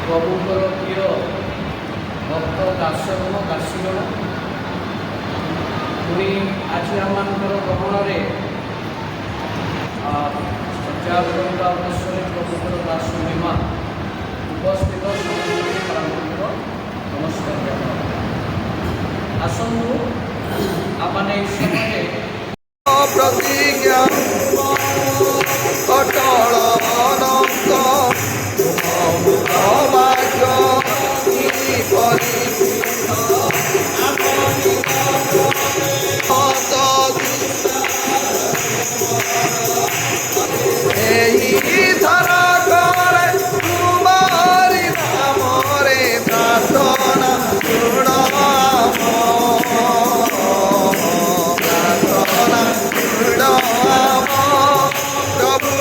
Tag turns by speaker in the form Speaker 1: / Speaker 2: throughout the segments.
Speaker 1: ପ୍ରଭୁଙ୍କର ପ୍ରିୟ ଭକ୍ତ ଦାସଗଣ ଦାସୀଗଣ, ପୁଣି ଆଜି ଆମମାନଙ୍କର ଗହଣରେ ପ୍ରଚାର କରିବା ଉଦ୍ଦେଶ୍ୟରେ ପ୍ରଭୁଙ୍କର ଦାସ ମହିମା ଉପସ୍ଥିତ ସମସ୍ତଙ୍କୁ ପ୍ରାରମ୍ଭିକ ନମସ୍କାର ଜ୍ଞାପନ। ଆସନ୍ତୁ ଆମମାନେ ଏହି ସମୟରେ
Speaker 2: ପ୍ରତିଜ୍ଞା ଅଟଳ ଅନନ୍ତ ଅବାକ୍ୟ ଏହି ଧର କରେ ତୁମରି ନାମରେ ପ୍ରାର୍ଥନା ଶୁଣ ପ୍ରାର୍ଥନା ଶୁଣ ପ୍ରଭୁ।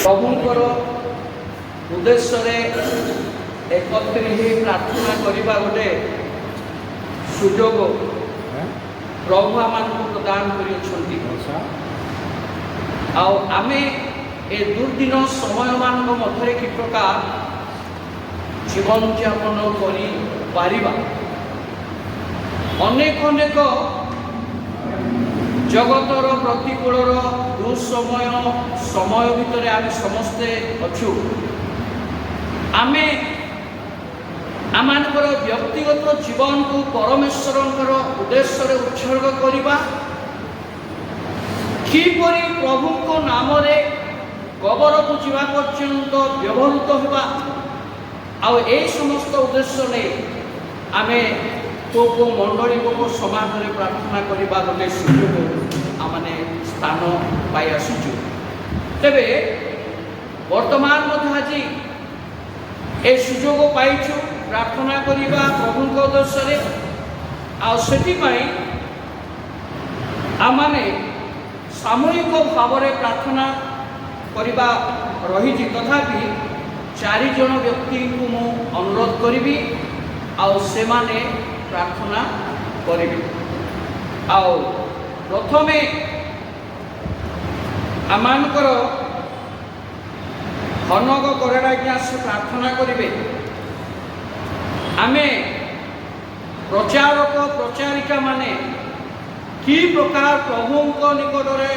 Speaker 1: ପ୍ରଭୁଙ୍କର ଉଦ୍ଦେଶ୍ୟରେ ଏକତ୍ରିତ ହୋଇ ପ୍ରାର୍ଥନା କରିବା ଗୋଟେ ସୁଯୋଗ। ପ୍ରଭୁ ଆମମାନଙ୍କୁ ପ୍ରଦାନ କରିଅଛନ୍ତି। ଆଉ ଆମେ ଏ ଦୁର୍ଦିନ ସମୟମାନଙ୍କ ମଧ୍ୟରେ କି ପ୍ରକାର ଜୀବନଯାପନ କରିପାରିବା। ଅନେକ ଅନେକ ଜଗତର ପ୍ରତିକୂଳର ସମୟ ଭିତରେ ଆମେ ସମସ୍ତେ ଅଛୁ। ଆମେ ଆମମାନଙ୍କର ବ୍ୟକ୍ତିଗତ ଜୀବନକୁ ପରମେଶ୍ୱରଙ୍କର ଉଦ୍ଦେଶ୍ୟରେ ଉତ୍ସର୍ଗ କରିବା, କିପରି ପ୍ରଭୁଙ୍କ ନାମରେ କବରକୁ ଯିବା ପର୍ଯ୍ୟନ୍ତ ବ୍ୟବହୃତ ହେବା, ଆଉ ଏହି ସମସ୍ତ ଉଦ୍ଦେଶ୍ୟ ନେଇ ଆମେ କୋଉ ମଣ୍ଡଳୀ କୋଉ ସମାଜରେ ପ୍ରାର୍ଥନା କରିବା ଗୋଟେ ସୁଯୋଗ ଆମେ ସ୍ଥାନ ପାଇ ଆସିଛୁ। ତେବେ ବର୍ତ୍ତମାନ ମଧ୍ୟ ଆଜି ଏ ସୁଯୋଗ ପାଇଛୁ ପ୍ରାର୍ଥନା କରିବା ପ୍ରଭୁଙ୍କ ଉଦ୍ଦେଶ୍ୟରେ। ଆଉ ସେଥିପାଇଁ ଆମମାନେ ସାମୂହିକ ଭାବରେ ପ୍ରାର୍ଥନା କରିବା ରହିଛି। ତଥାପି 4 ଜଣ ବ୍ୟକ୍ତିଙ୍କୁ ମୁଁ ଅନୁରୋଧ କରିବି, ଆଉ ସେମାନେ ପ୍ରାର୍ଥନା କରିବେ। ଆଉ ପ୍ରଥମେ ଆମମାନଙ୍କର ହନକ କରେଡ଼ା ଆଜ୍ଞା ସେ ପ୍ରାର୍ଥନା କରିବେ। ଆମେ ପ୍ରଚାରକ ପ୍ରଚାରିକା ମାନେ କି ପ୍ରକାର ପ୍ରଭୁଙ୍କ ନିକଟରେ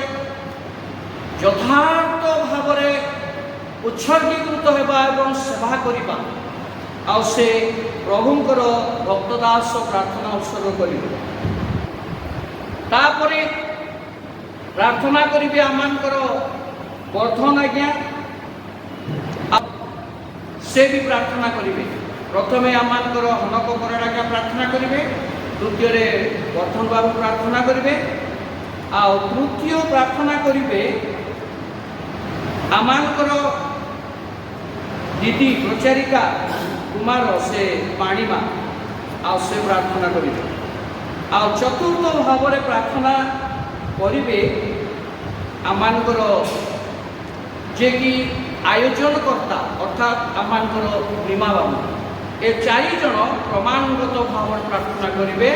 Speaker 1: ଯଥାର୍ଥ ଭାବରେ ଉତ୍ସର୍ଗୀକୃତ ହେବା ଏବଂ ସେବା କରିବା, ଆଉ ସେ ପ୍ରଭୁଙ୍କର ଭକ୍ତଦାସ ପ୍ରାର୍ଥନା ଉତ୍ସର୍ଗ କରିବେ। ତାପରେ ପ୍ରାର୍ଥନା କରିବେ ଆମମାନଙ୍କର ବର୍ଦ୍ଧନ ଆଜ୍ଞା, ସେ ବି ପ୍ରାର୍ଥନା କରିବେ। ପ୍ରଥମେ ଆମମାନଙ୍କର ହନକ କରେଡ଼ା ଆଜ୍ଞା ପ୍ରାର୍ଥନା କରିବେ, ଦ୍ୱିତୀୟରେ ବର୍ଦ୍ଧନ ବାବୁ ପ୍ରାର୍ଥନା କରିବେ, ଆଉ ତୃତୀୟ ପ୍ରାର୍ଥନା କରିବେ ଆମମାନଙ୍କର ଦିଦି ପ୍ରଚାରିକା କୁମାର ସେ ପାଣିମା, ଆଉ ସେ ପ୍ରାର୍ଥନା କରିବେ। ଆଉ ଚତୁର୍ଥ ଭାବରେ ପ୍ରାର୍ଥନା କରିବେ ଆମମାନଙ୍କର ଯିଏକି ଆୟୋଜନକର୍ତ୍ତା ଅର୍ଥାତ୍ ଆମମାନଙ୍କର ରୀମା ବାବୁ। ଏ 4 ଜଣ କ୍ରମାଗତ ଭାବରେ ପ୍ରାର୍ଥନା କରିବେ।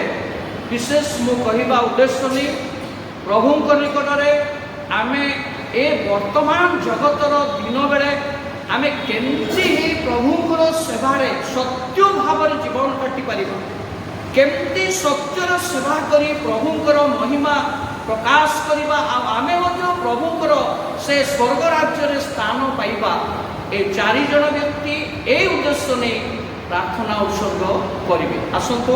Speaker 1: ବିଶେଷ ମୁଁ କହିବା ଉଦ୍ଦେଶ୍ୟ ନେଇ ପ୍ରଭୁଙ୍କ ନିକଟରେ ଆମେ ଏ ବର୍ତ୍ତମାନ ଜଗତର ଦିନ ବେଳେ ଆମେ କେମିତି ପ୍ରଭୁଙ୍କର ସେବାରେ ସତ୍ୟ ଭାବରେ ଜୀବନ କାଟିପାରିବା, କେମିତି ସତ୍ୟର ସେବା କରି ପ୍ରଭୁଙ୍କର ମହିମା ପ୍ରକାଶ କରିବା, ଆଉ ଆମେ ମଧ୍ୟ ପ୍ରଭୁଙ୍କର ସେ ସ୍ୱର୍ଗ ରାଜ୍ୟରେ ସ୍ଥାନ ପାଇବା। ଏ 4 ଜଣ ବ୍ୟକ୍ତି এই ଉଦ୍ଦେଶ୍ୟ ନେଇ ପ୍ରାର୍ଥନା ଉତ୍ସର୍ଗ କରିବେ। ଆସନ୍ତୁ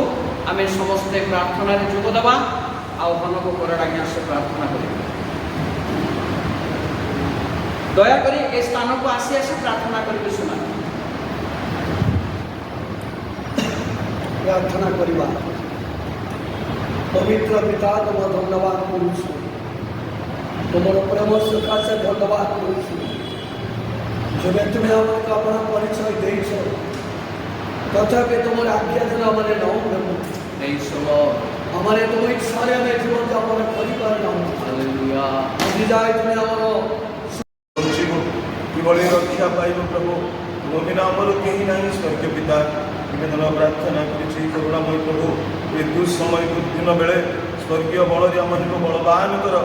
Speaker 1: ଆମେ ସମସ୍ତେ ପ୍ରାର୍ଥନାରେ ଯୋଗ ଦେବା, ଆଉ ହନକ କରେଡ଼ା ଆଜ୍ଞା ସେ ପ୍ରାର୍ଥନା କରିବେ। ଦୟାକରି ଏ ସ୍ଥାନକୁ ଆସି ପ୍ରାର୍ଥନା କରିବେ ସେମାନେ।
Speaker 3: ପ୍ରାର୍ଥନା କରିବା। ପବିତ୍ର ପିତା, ତୁମ ଧନ୍ୟବାଦ କରୁଛୁ, ତୁମର ପ୍ରେମ ସକାଶେ ଧନ୍ୟବାଦ କରୁଛୁ। ଯେବେ ତୁମେ ଆମକୁ ଆପଣ ପରିଚୟ ଦେଇଛ, ତଥାପି ତୁମର ଆଜ୍ଞା ଦିନ ଆମେ ନାଉ ଆମେ ତୁମ ଇଚ୍ଛାରେ ଆମେ ଜୀବନଯାପନ କରିପାରିନାହୁଁ। ଆଜି ଯାଏ ତୁମେ ଆମର
Speaker 2: କିଭଳି ରକ୍ଷା ପାଇବ ପ୍ରଭୁ, ତୁମ ବିନା ଆମର କେହି ନାହିଁ। ସ୍ୱର୍ଗୀୟ ପିତା, ନିବେଦନ ପ୍ରାର୍ଥନା କରିଛି କରୁଣାମୟ ପ୍ରଭୁ, ଏ ଦୁଃସମୟ ଦିନ ବେଳେ ସ୍ୱର୍ଗୀୟ ବଳରେ ଆମମାନଙ୍କୁ ବଳବାନ କର,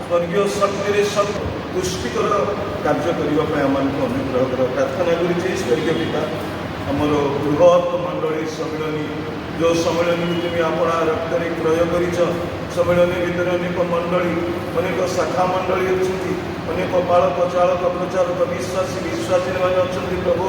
Speaker 2: ସ୍ୱର୍ଗୀୟ ଶକ୍ତିରେ ପୁଷ୍ଟିକର କାର୍ଯ୍ୟ କରିବା ପାଇଁ ଆମମାନଙ୍କୁ ଅନୁଗ୍ରହ କର। ପ୍ରାର୍ଥନା କରିଛି ସ୍ୱର୍ଗୀୟ ପିତା, ଆମର ବୃହତ୍ ମଣ୍ଡଳୀ ସମ୍ମିଳନୀ, ଯେଉଁ ସମ୍ମିଳନୀକୁ ତୁମେ ଆପଣା ରକ୍ତରେ କ୍ରୟ କରିଛ, ସମ୍ମିଳନୀ ଭିତରେ ଅନେକ ମଣ୍ଡଳୀ, ଅନେକ ଶାଖା ମଣ୍ଡଳୀ ଅଛନ୍ତି, ଅନେକ ପାଳକ ଚାଳକ ପ୍ରଚାରକ ବିଶ୍ୱାସୀମାନେ ଅଛନ୍ତି। ପ୍ରଭୁ,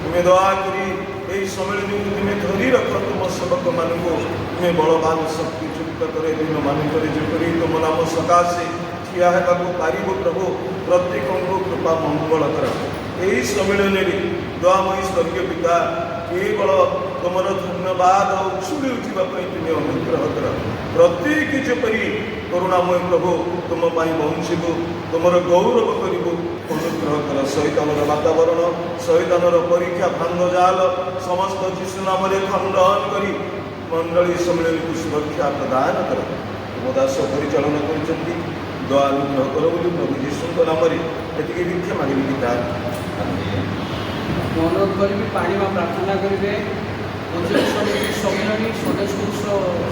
Speaker 2: ତୁମେ ଦୟାକରି ଏହି ସମ୍ମିଳନୀକୁ ତୁମେ ଧରି ରଖ, ତୁମ ସେବକମାନଙ୍କୁ ତୁମେ ବଳବାନ ଶକ୍ତିଯୁକ୍ତ କରେ। ଦିନମାନଙ୍କରେ ଯେପରି ତୁମ ନାମ ସକାଶେ ଠିଆ ହେବାକୁ ପାରିବ ପ୍ରଭୁ, ପ୍ରତ୍ୟେକଙ୍କୁ କୃପା ମଙ୍ଗଳ କର। ଏହି ସମ୍ମିଳନୀରେ ଦୟାମୟୀ ସ୍ୱର୍ଗୀୟ ପିତା, କେବଳ ତୁମର ଧନ୍ୟବାଦ ଉଛୁଳି ଉଠିବା ପାଇଁ ତୁମେ ଅନୁଗ୍ରହ କର। ପ୍ରତ୍ୟେକ ଯେପରି କରୁଣାମୟ ପ୍ରଭୁ ତୁମ ପାଇଁ ବଞ୍ଚିବୁ, ତୁମର ଗୌରବ କରିବୁ, ଅନୁଗ୍ରହ କର। ଶୈତାନର ବାତାବରଣ, ଶୈତାନର ପରୀକ୍ଷା ଭାଙ୍ଗ ଜାଲ ସମସ୍ତ ଯୀଶୁ ନାମରେ ଖଣ୍ଡନ କରି ମଣ୍ଡଳୀ ସମ୍ମିଳନୀକୁ ସୁରକ୍ଷା ପ୍ରଦାନ କର। ତୁମ ଦାସ ପରିଚାଳନା କରିଛନ୍ତି, ଦୟା ଅନୁଗ୍ରହ କର ବୋଲି ପ୍ରଭୁ ଯୀଶୁଙ୍କ ନାମରେ ଏତିକି ଭିକ୍ଷା ମାଗିବି ପିତା।
Speaker 1: ଅନୁରୋଧ କରିବି ପାଣିମା ପ୍ରାର୍ଥନା କରିବେ। उद्योग समिति सम्मिलनी सदस्य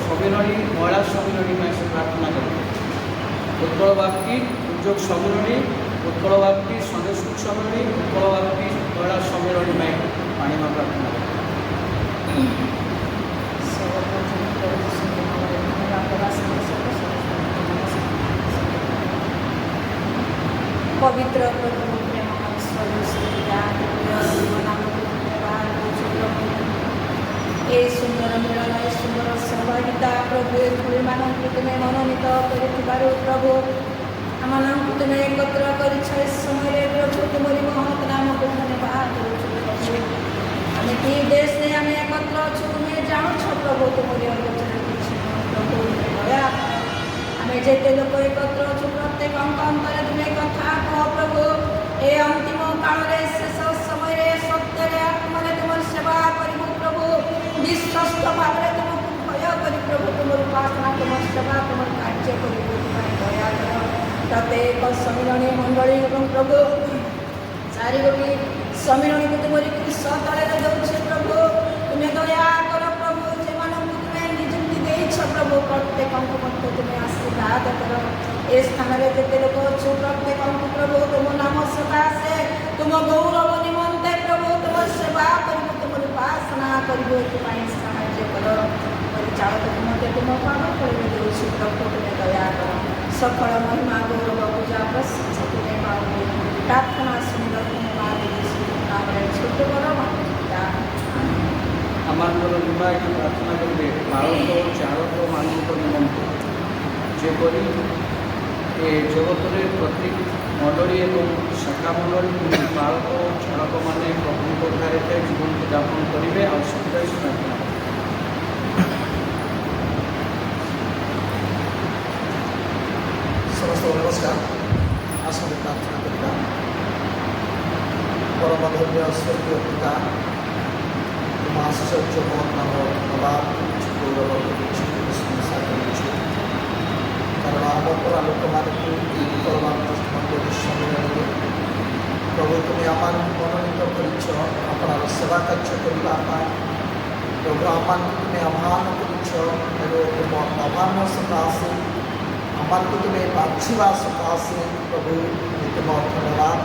Speaker 1: सम्मिलनी महिला सम्मिलनी में से प्रार्थना करें। उत्कल वाक्य उद्योग सम्मिलनी उत्कल वाक्य सदस्य सम्मिलनी उत्कल वाक्य महिला सम्मिलनी में पानी में प्रार्थना करें।
Speaker 4: पवित्र ए सुंदर मिलन ए सुंदर सहभागिता प्रभु ए मानक तुम्हें मनोनीत कर प्रभु आम तुम्हें एकत्र कर समय प्रभु तुमरी महत नाम को धन्यवाद प्रभु आम कि देश में आम एकत्र अच्छु तुम्हें जान प्रभु तुमरी आलोचना प्रभु दया आम जिते लोक एकत्र अच्छु प्रत्येक अंतर तुम्हें कथा कह प्रभु ए अंतिम काल शेष समय सत्य आत्मा तुम सेवा कर प्रभु विश्वस्त भाव में तुमको भय कर प्रभु तुम उपासना तुम सेवा तुम कार्य कर दया कर प्रत्येक सम्मिलनी मंडली और प्रभु चारि गोटी सम्मिलनी को तुम कृष्ण तले दौचे प्रभु तुम्हें दया कर प्रभु से तुम्हें निजुक्ति देछ प्रभु प्रत्येक तुम्हें आशीर्वाद कर ए स्थान में जिते लोक अच्छे प्रत्येक प्रभु तुम नाम सकाशे तुम गौरव निमंते प्रभु तुम सेवा कर तुम उपासना कर साहाय्य कर परिचालक मध्य तुम पान कर प्रभु तुम्हें दया कर सफल महिमा गौरव पूजा प्रशंसा तुम्हें पाओगे प्रार्थना सुंदर तुम्हें छोट कर
Speaker 1: आमर निर्णायक प्रार्थना करेंगे भारत चालक मानक निमंत्रण जेपरी ए जगत में प्रति मंडली और शाखा मंडली बालक चालक मैंने प्रभु धारे जीवन को यापन करेंगे और सुविधा प्रार्थना
Speaker 3: समस्त नमस्कार आसन प्रार्थना करता परम धन्य स्वर्गीय पिता तुम आश्चर्य नाम धन्यवाद गौरव कारण आम पर लोक मंडली सम्मेलन प्रभु तुम्हें आम मनोनीत कर सेवा कार्य करने प्रभु आम तुम्हें आह्वान कर आह्वान सकाशे आम को तुम्हें बाछा सकाशे प्रभु तुम धन्यवाद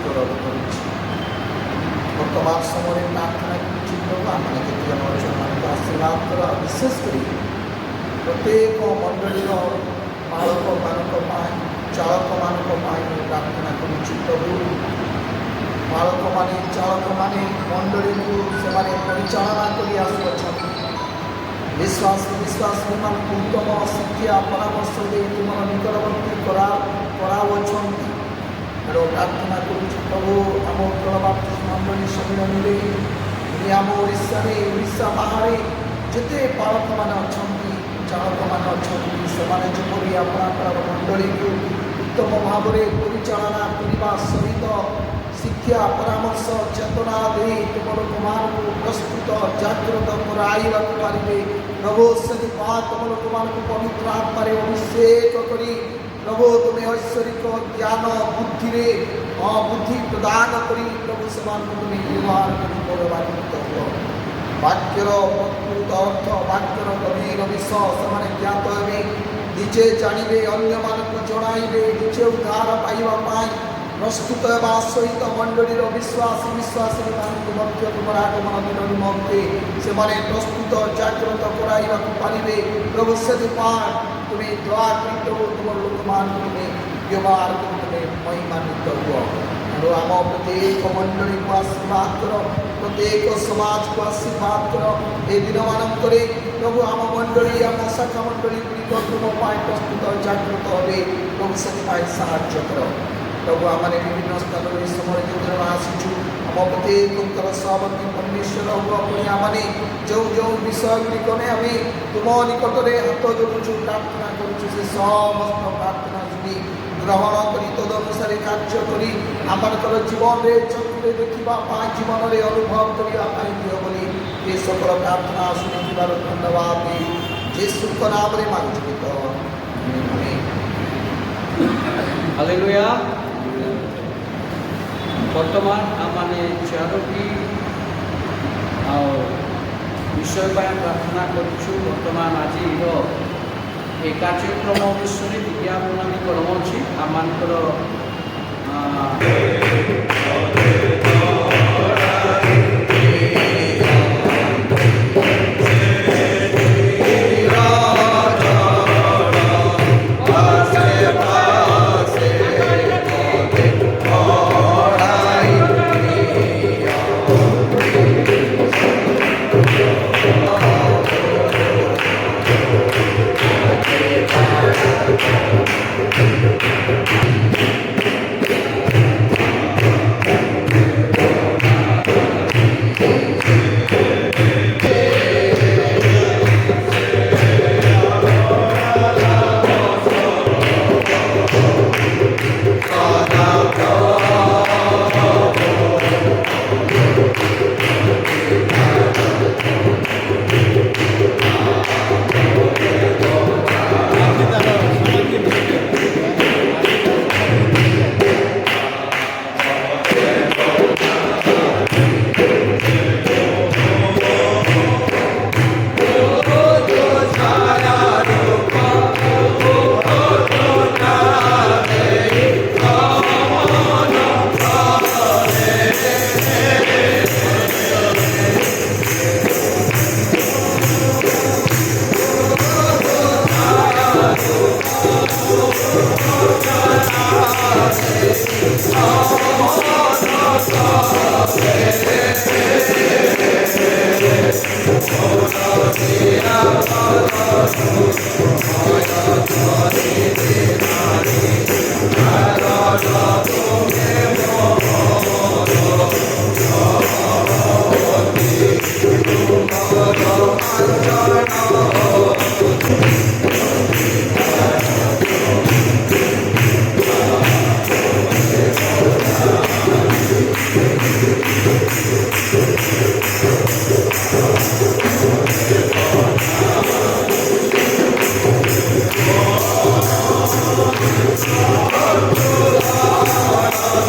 Speaker 3: गौरव कर वर्तमान समय प्रार्थना प्रभु आम के आशीर्वाद कर विशेषकर प्रत्येक मंडलीर बालक मान चालक मान प्रार्थना करुच्ची प्रभु बालक मैंने चालक मैंने मंडली को परिचालना कर विश्वास विश्वास उत्तम शिक्षा परामर्श दे तुम निकटवर्ती करावछंती प्रार्थना करुच्ची प्रभु आम उत्कल बाप्तिस्ट मंडली सम्मिलन आम ओडिशा बाहर जिते बालक मैंने अच्छा चालक मैंने अच्छा जपरी अपना मंडली को उत्तम भाव में परिचालना करने सहित शिक्षा परामर्श चेतना दे तुम लोक को प्रस्तुत जागृत कराइवा पारे प्रभु से तुम लोक पवित्र आत्मा अभिषेक करी प्रभु तुम्हें ऐश्वरिक ज्ञान बुद्धि बुद्धि प्रदान करी प्रभु से तुम्हें व्यवहार कर वाक्यर प्रकृत अर्थ वाक्यर गभीर विषय से ज्ञात हे निजे जानवे अन्य मानक जणाइबे निजे उद्धार पाइबा प्रस्तुत होगा सहित मंडलीर विश्वासी विश्वासी मध्य तुम आगमन दिन निमंते से प्रस्तुत जागृत कराइबा पारे प्रभु से तुम्हें दया कर प्रभु तुम लोक मान तुम्हें व्यवहार कर तुम्हें महिमान्वित हुआ आम प्रत्येक मंडली को आशीर्वाद कर प्रत्येक समाज को आशीर्वाद कर ए दिन मानक प्रभु आम मंडली आम शाखा मंडली गुड़िक तुम प्रस्तुत जागृत हे प्रभु से साहाय्य कर प्रभु आम विभिन्न स्थान में समय जो आसीचु आम प्रत्येक सहवर्ती परमेश्वर अपनी आम जो जो विषय गुड़िक ने आम तुम निकट में हाथ जोड़ुचु प्रार्थना करुचु से समस्त प्रार्थना शुणी ग्रहण करी तदनुसार कार्य करी आमर जीवन में चक्षुरे देखा जीवन में अनुभव करने बोली ये सकल प्रार्थना शुणी धन्यवाद यीशु नाम रे मांगुछु तो
Speaker 1: हालेलुया। वर्तमान आम चारोटी विषय पर प्रार्थना करुछु। बर्तमान आज ये कार्यक्रम विषय विज्ञापन भी करवाची आमर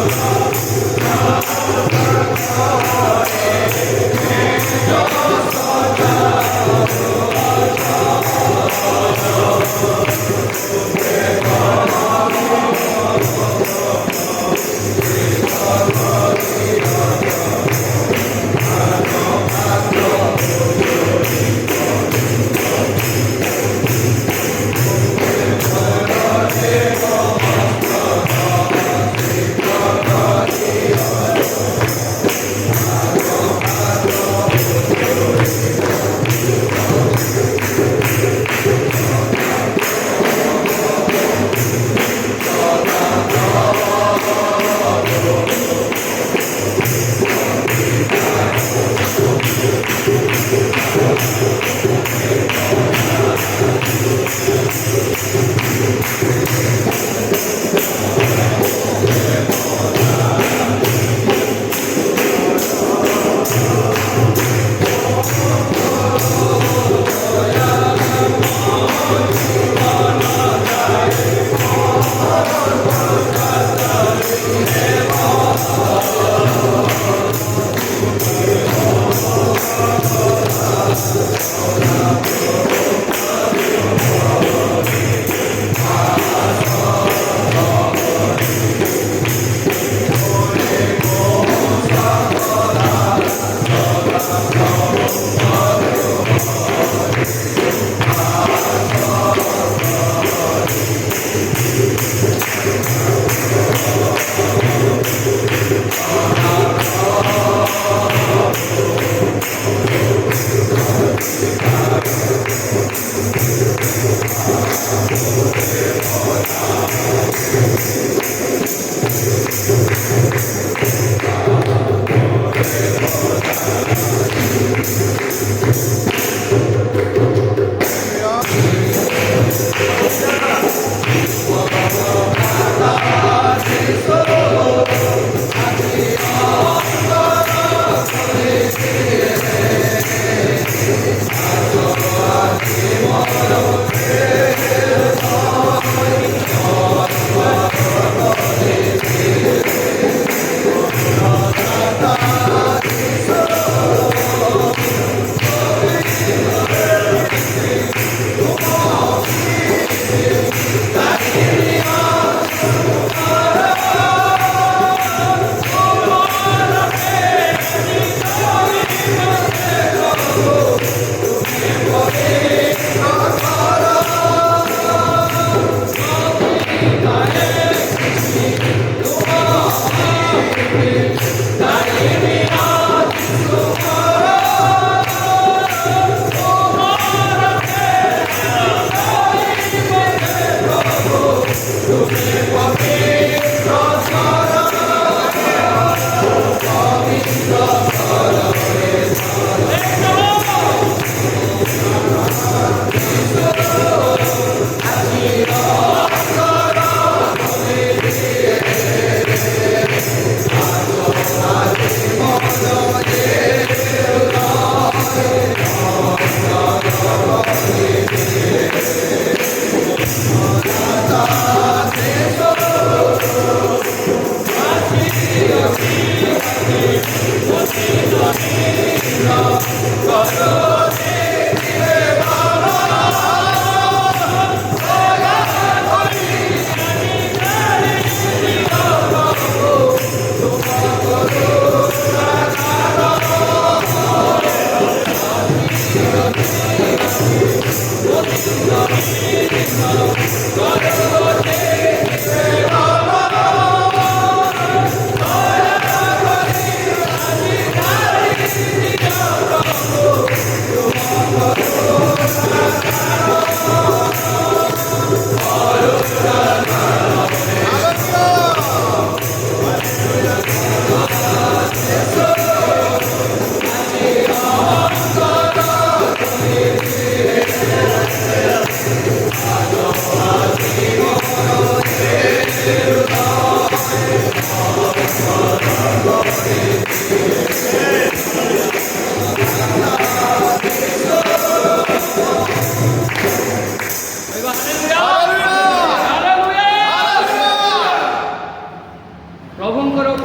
Speaker 2: Amen.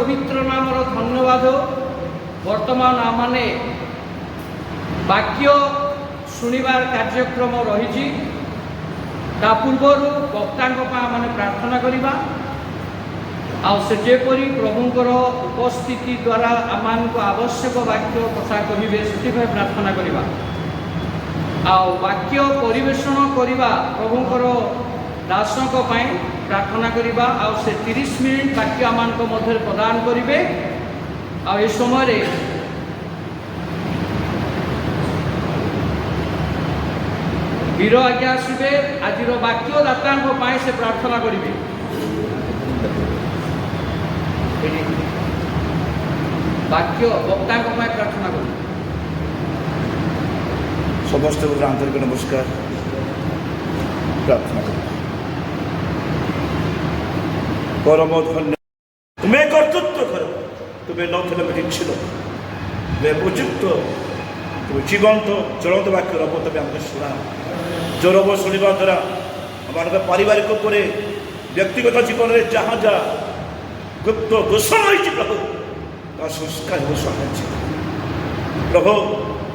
Speaker 1: ପବିତ୍ର ନାମର ଧନ୍ୟବାଦ। ବର୍ତ୍ତମାନ ଆମମାନେ ବାକ୍ୟ ଶୁଣିବାର କାର୍ଯ୍ୟକ୍ରମ ରହିଛି। ତା ପୂର୍ବରୁ ବକ୍ତାଙ୍କ ପାଇଁ ଆମେ ପ୍ରାର୍ଥନା କରିବା। ଆଉ ସେ ଯେପରି ପ୍ରଭୁଙ୍କର ଉପସ୍ଥିତି ଦ୍ୱାରା ଆମମାନଙ୍କୁ ଆବଶ୍ୟକ ବାକ୍ୟ କଥା କହିବେ ସେଥିପାଇଁ ପ୍ରାର୍ଥନା କରିବା। ଆଉ ବାକ୍ୟ ପରିବେଷଣ କରିବା ପ୍ରଭୁଙ୍କର ଦାସଙ୍କ ପାଇଁ ପ୍ରାର୍ଥନା କରିବା। ଆଉ ସେ 30 ମିନିଟ୍ ବାକ୍ୟ ଆମମାନଙ୍କ ମଧ୍ୟରେ ପ୍ରଦାନ କରିବେ। ଆଉ ଏ ସମୟରେ ବୀର ଆଜ୍ଞା ଆସିବେ। ଆଜିର ବାକ୍ୟଦାତାଙ୍କ ପାଇଁ ସେ ପ୍ରାର୍ଥନା କରିବେ। ବାକ୍ୟ ବକ୍ତାଙ୍କ ପାଇଁ ପ୍ରାର୍ଥନା କରିବେ।
Speaker 5: ସମସ୍ତଙ୍କୁ ଆନ୍ତରିକ ନମସ୍କାର ପ୍ରାର୍ଥନା କର। ପରମ ଧନ୍ୟ ତୁମେ କର୍ତ୍ତୃତ୍ୱ କର। ତୁମେ ନଥିଲେ ଠିକ୍ ছিল। ତୁମେ ଉପଯୁକ୍ତ। ତୁମେ ଜୀବନ୍ତ ଜ୍ୱଳନ୍ତ ବାକ୍ୟ ରବ ତୁମେ ଆମକୁ ଶୁଣା। ଯେଉଁ ରବ ଶୁଣିବା ଦ୍ୱାରା ଆମମାନଙ୍କ ପାରିବାରିକ ଉପରେ ବ୍ୟକ୍ତିଗତ ଜୀବନରେ ଯାହା ଯାହା ଗୁପ୍ତ ଦୋଷ ରହିଛି ପ୍ରଭୁ ତା ସଂସ୍କାର ହେବ ସାହାଯ୍ୟ। ପ୍ରଭୁ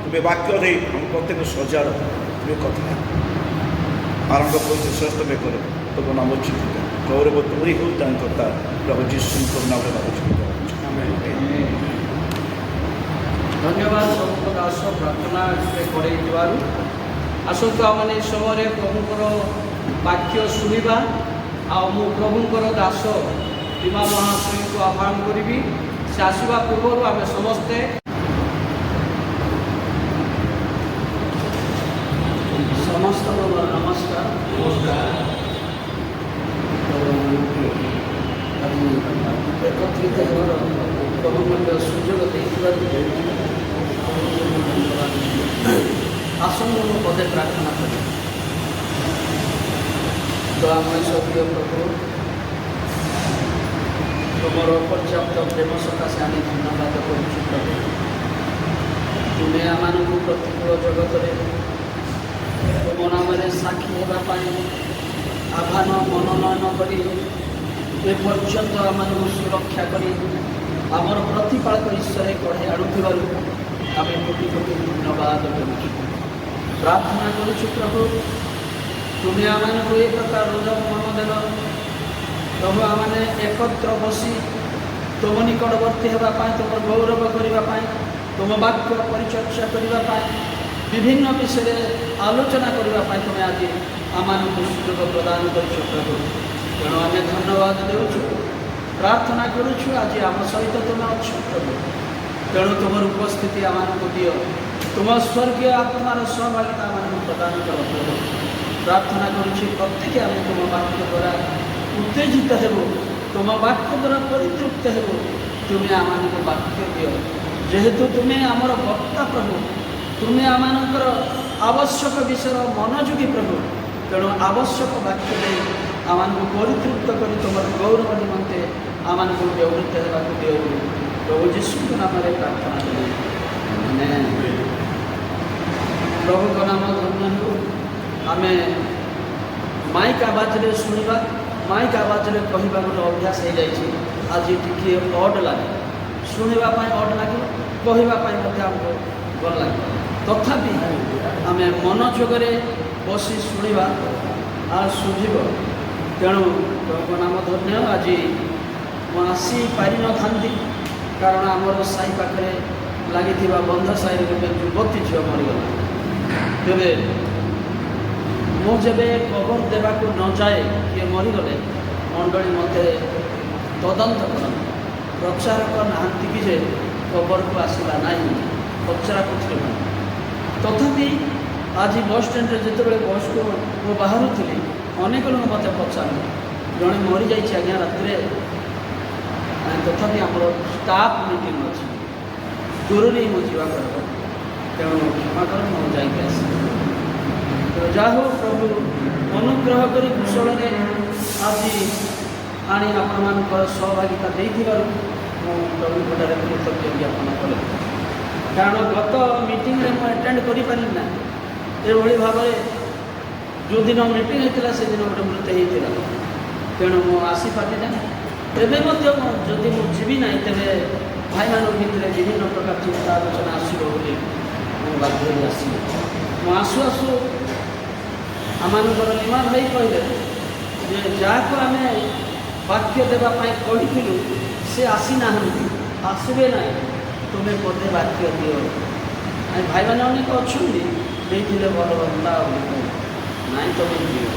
Speaker 5: ତୁମେ ବାକ୍ୟ ଦେଇ ଆମ ପ୍ରତ୍ୟେକ ସଜାଡ଼। ତୁମେ କଥା ଆରମ୍ଭ କରୁଛ ଶ୍ରେଷ୍ଠ ତୁମେ କର। ତୁମ ନାମ ଚିନ୍ତିତ ଗୌରବ ତୁମରି ହେଉ ତାଙ୍କ କଥା ପ୍ରଭୁ ଯୀଶୁଙ୍କ ନାମରେ ନାମ ଚିନ୍ତିତ।
Speaker 1: ଧନ୍ୟବାଦ ପ୍ରଭୁଙ୍କ ଦାସ ପ୍ରାର୍ଥନା କରେଇଥିବାରୁ। ଆସନ୍ତୁ ଆମମାନେ ଏ ସମୟରେ ପ୍ରଭୁଙ୍କର ବାକ୍ୟ ଶୁଣିବା। ଆଉ ମୁଁ ପ୍ରଭୁଙ୍କର ଦାସ ରୀମା ମହାଶୟଙ୍କୁ ଆହ୍ୱାନ କରିବି। ସେ ଆସିବା ପୂର୍ବରୁ ଆମେ ସମସ୍ତେ
Speaker 3: ସମସ୍ତଙ୍କୁ ମୋର ନମସ୍କାର। ଆଜି ଏକତ୍ରିତ ହେବାର ପ୍ରଭୁ ମଧ୍ୟ ସୁଯୋଗ ଦେଇଥିବାରୁ ଆସନ୍ତୁ ମୁଁ ପଦେ ପ୍ରାର୍ଥନା କରେ। ଦୟାମୟ ସ୍ୱର୍ଗୀୟ ପ୍ରଭୁ, ତୁମର ପର୍ଯ୍ୟାପ୍ତ ପ୍ରେମ ସକାଶେ ଆମେ ଧନ୍ୟବାଦ କରୁଛୁ ପ୍ରଭୁ। ତୁମେ ଆମମାନଙ୍କୁ ପ୍ରତିକୂଳ ଜଗତରେ ତୁମ ନାମରେ ସାକ୍ଷୀ ହେବା ପାଇଁ ଆହ୍ୱାନ ମନୋନୟନ କରି ଏପର୍ଯ୍ୟନ୍ତ ଆମମାନଙ୍କୁ ସୁରକ୍ଷା କରି ଆମର ପ୍ରତିପାଳକ ଈଶ୍ୱର କଢ଼େଇ ଆଣୁଥିବାରୁ ଆମେ କୋଟି କୋଟି ଧନ୍ୟବାଦ କରୁଛୁ। ପ୍ରାର୍ଥନା କରୁଛୁ ପ୍ରଭୁ, ତୁମେ ଆମମାନଙ୍କୁ ଏ ପ୍ରକାର ରୋଜକ ମନ ଦେଲ ପ୍ରଭୁ। ଆମମାନେ ଏକତ୍ର ବସି ତୁମ ନିକଟବର୍ତ୍ତୀ ହେବା ପାଇଁ, ତୁମର ଗୌରବ କରିବା ପାଇଁ, ତୁମ ବାକ୍ୟ ପରିଚର୍ଚ୍ଚା କରିବା ପାଇଁ, ବିଭିନ୍ନ ବିଷୟରେ ଆଲୋଚନା କରିବା ପାଇଁ ତୁମେ ଆଜି ଆମମାନଙ୍କୁ ସୁଯୋଗ ପ୍ରଦାନ କରିଛ ପ୍ରଭୁ। ତେଣୁ ଆମେ ଧନ୍ୟବାଦ ଦେଉଛୁ, ପ୍ରାର୍ଥନା କରୁଛୁ ଆଜି ଆମ ସହିତ ତୁମେ ଅଛ ପ୍ରଭୁ। ତେଣୁ ତୁମର ଉପସ୍ଥିତି ଆମମାନଙ୍କୁ ଦିଅ। ତୁମ ସ୍ୱର୍ଗୀୟ ଆତ୍ମାର ସହଭାଗିତା ଆମମାନଙ୍କୁ ପ୍ରଦାନ କର ପ୍ରଭୁ। ପ୍ରାର୍ଥନା କରୁଛି ପ୍ରତ୍ୟେକ ଆମେ ତୁମ ବାକ୍ୟ ଦ୍ୱାରା ଉତ୍ତେଜିତ ହେବ, ତୁମ ବାକ୍ୟ ଦ୍ୱାରା ପରିତୃପ୍ତ ହେବ। ତୁମେ ଆମମାନଙ୍କୁ ବାକ୍ୟ ଦିଅ। ଯେହେତୁ ତୁମେ ଆମର ବକ୍ତା ପ୍ରଭୁ, ତୁମେ ଆମମାନଙ୍କର ଆବଶ୍ୟକ ବିଷୟର ମନୋଯୋଗୀ ପ୍ରଭୁ। ତେଣୁ ଆବଶ୍ୟକ ବାକ୍ୟ ଦେଇ ଆମମାନଙ୍କୁ ପରିତୃପ୍ତ କରି ତୁମର ଗୌରବ ନିମନ୍ତେ ଆମମାନଙ୍କୁ ବ୍ୟବହୃତ ହେବାକୁ ଦିଅ। ପ୍ରଭୁ ଯୀଶୁଙ୍କ ନାମରେ ପ୍ରାର୍ଥନା କରୁ। ପ୍ରଭୁଙ୍କ ନାମ ଧନ୍ୟ ହେଉ। ଆମେ ମାଇକ୍ ଆବାଜରେ ଶୁଣିବା, ମାଇକ୍ ଆବାଜରେ କହିବା ଗୋଟେ ଅଭ୍ୟାସ ହେଇଯାଇଛି। ଆଜି ଟିକିଏ ଅଡ୍ ଲାଗେ, ଶୁଣିବା ପାଇଁ ଅଡ୍ ଲାଗେ, କହିବା ପାଇଁ ମଧ୍ୟ ଆମକୁ ଭଲ ଲାଗେ। ତଥାପି ଆମେ ମନୋଯୋଗରେ ବସି ଶୁଣିବା ଆଉ ଶୁଭିବ। ତେଣୁ ପ୍ରଭୁଙ୍କ ନାମ ଧନ୍ୟ। ଆଜି ମୁଁ ଆସିପାରିନଥାନ୍ତି କାରଣ ଆମର ସାହି ପାଖରେ ଲାଗିଥିବା ବନ୍ଧ ସାହିରେ ଗୋଟେ ଯୁବତୀ ଝିଅ ମରିଗଲା। ତେବେ ମୁଁ ଯେବେ ଖବର ଦେବାକୁ ନ ଯାଏ କିଏ ମରିଗଲେ ମଣ୍ଡଳୀ ମୋତେ ତଦନ୍ତ କରନ୍ତି। ପ୍ରଚାରକ ନାହାନ୍ତି କି ଯେ ଖବରକୁ ଆସିଲା ନାହିଁ, ପଚରା ପଚରି ନାହିଁ। ତଥାପି ଆଜି ବସ୍ ଷ୍ଟାଣ୍ଡରେ ଯେତେବେଳେ ବସ୍କୁ ମୁଁ ବାହାରୁଥିଲି ଅନେକ ଲୋକ ମୋତେ ପଚାରନ୍ତି ଜଣେ ମରିଯାଇଛି ଆଜ୍ଞା ରାତିରେ। ତଥାପି ଆମର ଷ୍ଟାଫ୍ ମିଟିଂ ଅଛି, ଜରୁରୀ ମୁଁ ଯିବାକୁ ହେବ। ତେଣୁ କ୍ଷମା କର, ମୁଁ ଯାଇକି ଆସିବି। ଯାହା ହଉ ପ୍ରଭୁ ଅନୁଗ୍ରହ କରି କୁଶଳରେ ଆଜି ଆଣି ଆପଣମାନଙ୍କର ସହଭାଗିତା ଦେଇଥିବାରୁ ମୁଁ ପ୍ରଭୁଙ୍କଠାରେ କୃତଜ୍ଞ ଜ୍ଞାପନ କରେ। କାରଣ ଗତ ମିଟିଂରେ ମୁଁ ଆଟେଣ୍ଡ କରିପାରିଲି ନାହିଁ। ଏଭଳି ଭାବରେ ଯେଉଁଦିନ ମିଟିଂ ହେଇଥିଲା ସେଦିନ ଗୋଟେ ମୃତ୍ୟୁ ହେଇଥିଲା। ତେଣୁ ମୁଁ ଆସିପାରିଲି ନାହିଁ।
Speaker 6: ଏବେ ମଧ୍ୟ ଯଦି ମୁଁ ଯିବି ନାହିଁ ତେବେ ଭାଇମାନଙ୍କ ଭିତରେ ବିଭିନ୍ନ ପ୍ରକାର ଚିନ୍ତା ଆଲୋଚନା ଆସିବ ବୋଲି ମୁଁ ବାଧ୍ୟ ହୋଇ ଆସିବି। ମୁଁ ଆସୁ ଆସୁ ଆମମାନଙ୍କର ନିମା ଭାଇ କହିଲେ ଯେ ଯାହାକୁ ଆମେ ବାକ୍ୟ ଦେବା ପାଇଁ କହିଥିଲୁ ସେ ଆସିନାହାନ୍ତି, ଆସିବେ ନାହିଁ, ତୁମେ ପଦେ ବାକ୍ୟ ଦିଅ। ଆମେ ଭାଇମାନେ ଅନେକ ଅଛନ୍ତି ଦେଇଥିଲେ ଭଲ ହୁଅନ୍ତା ବୋଲି ନାଇଁ ତୁମେ ଦିଅ।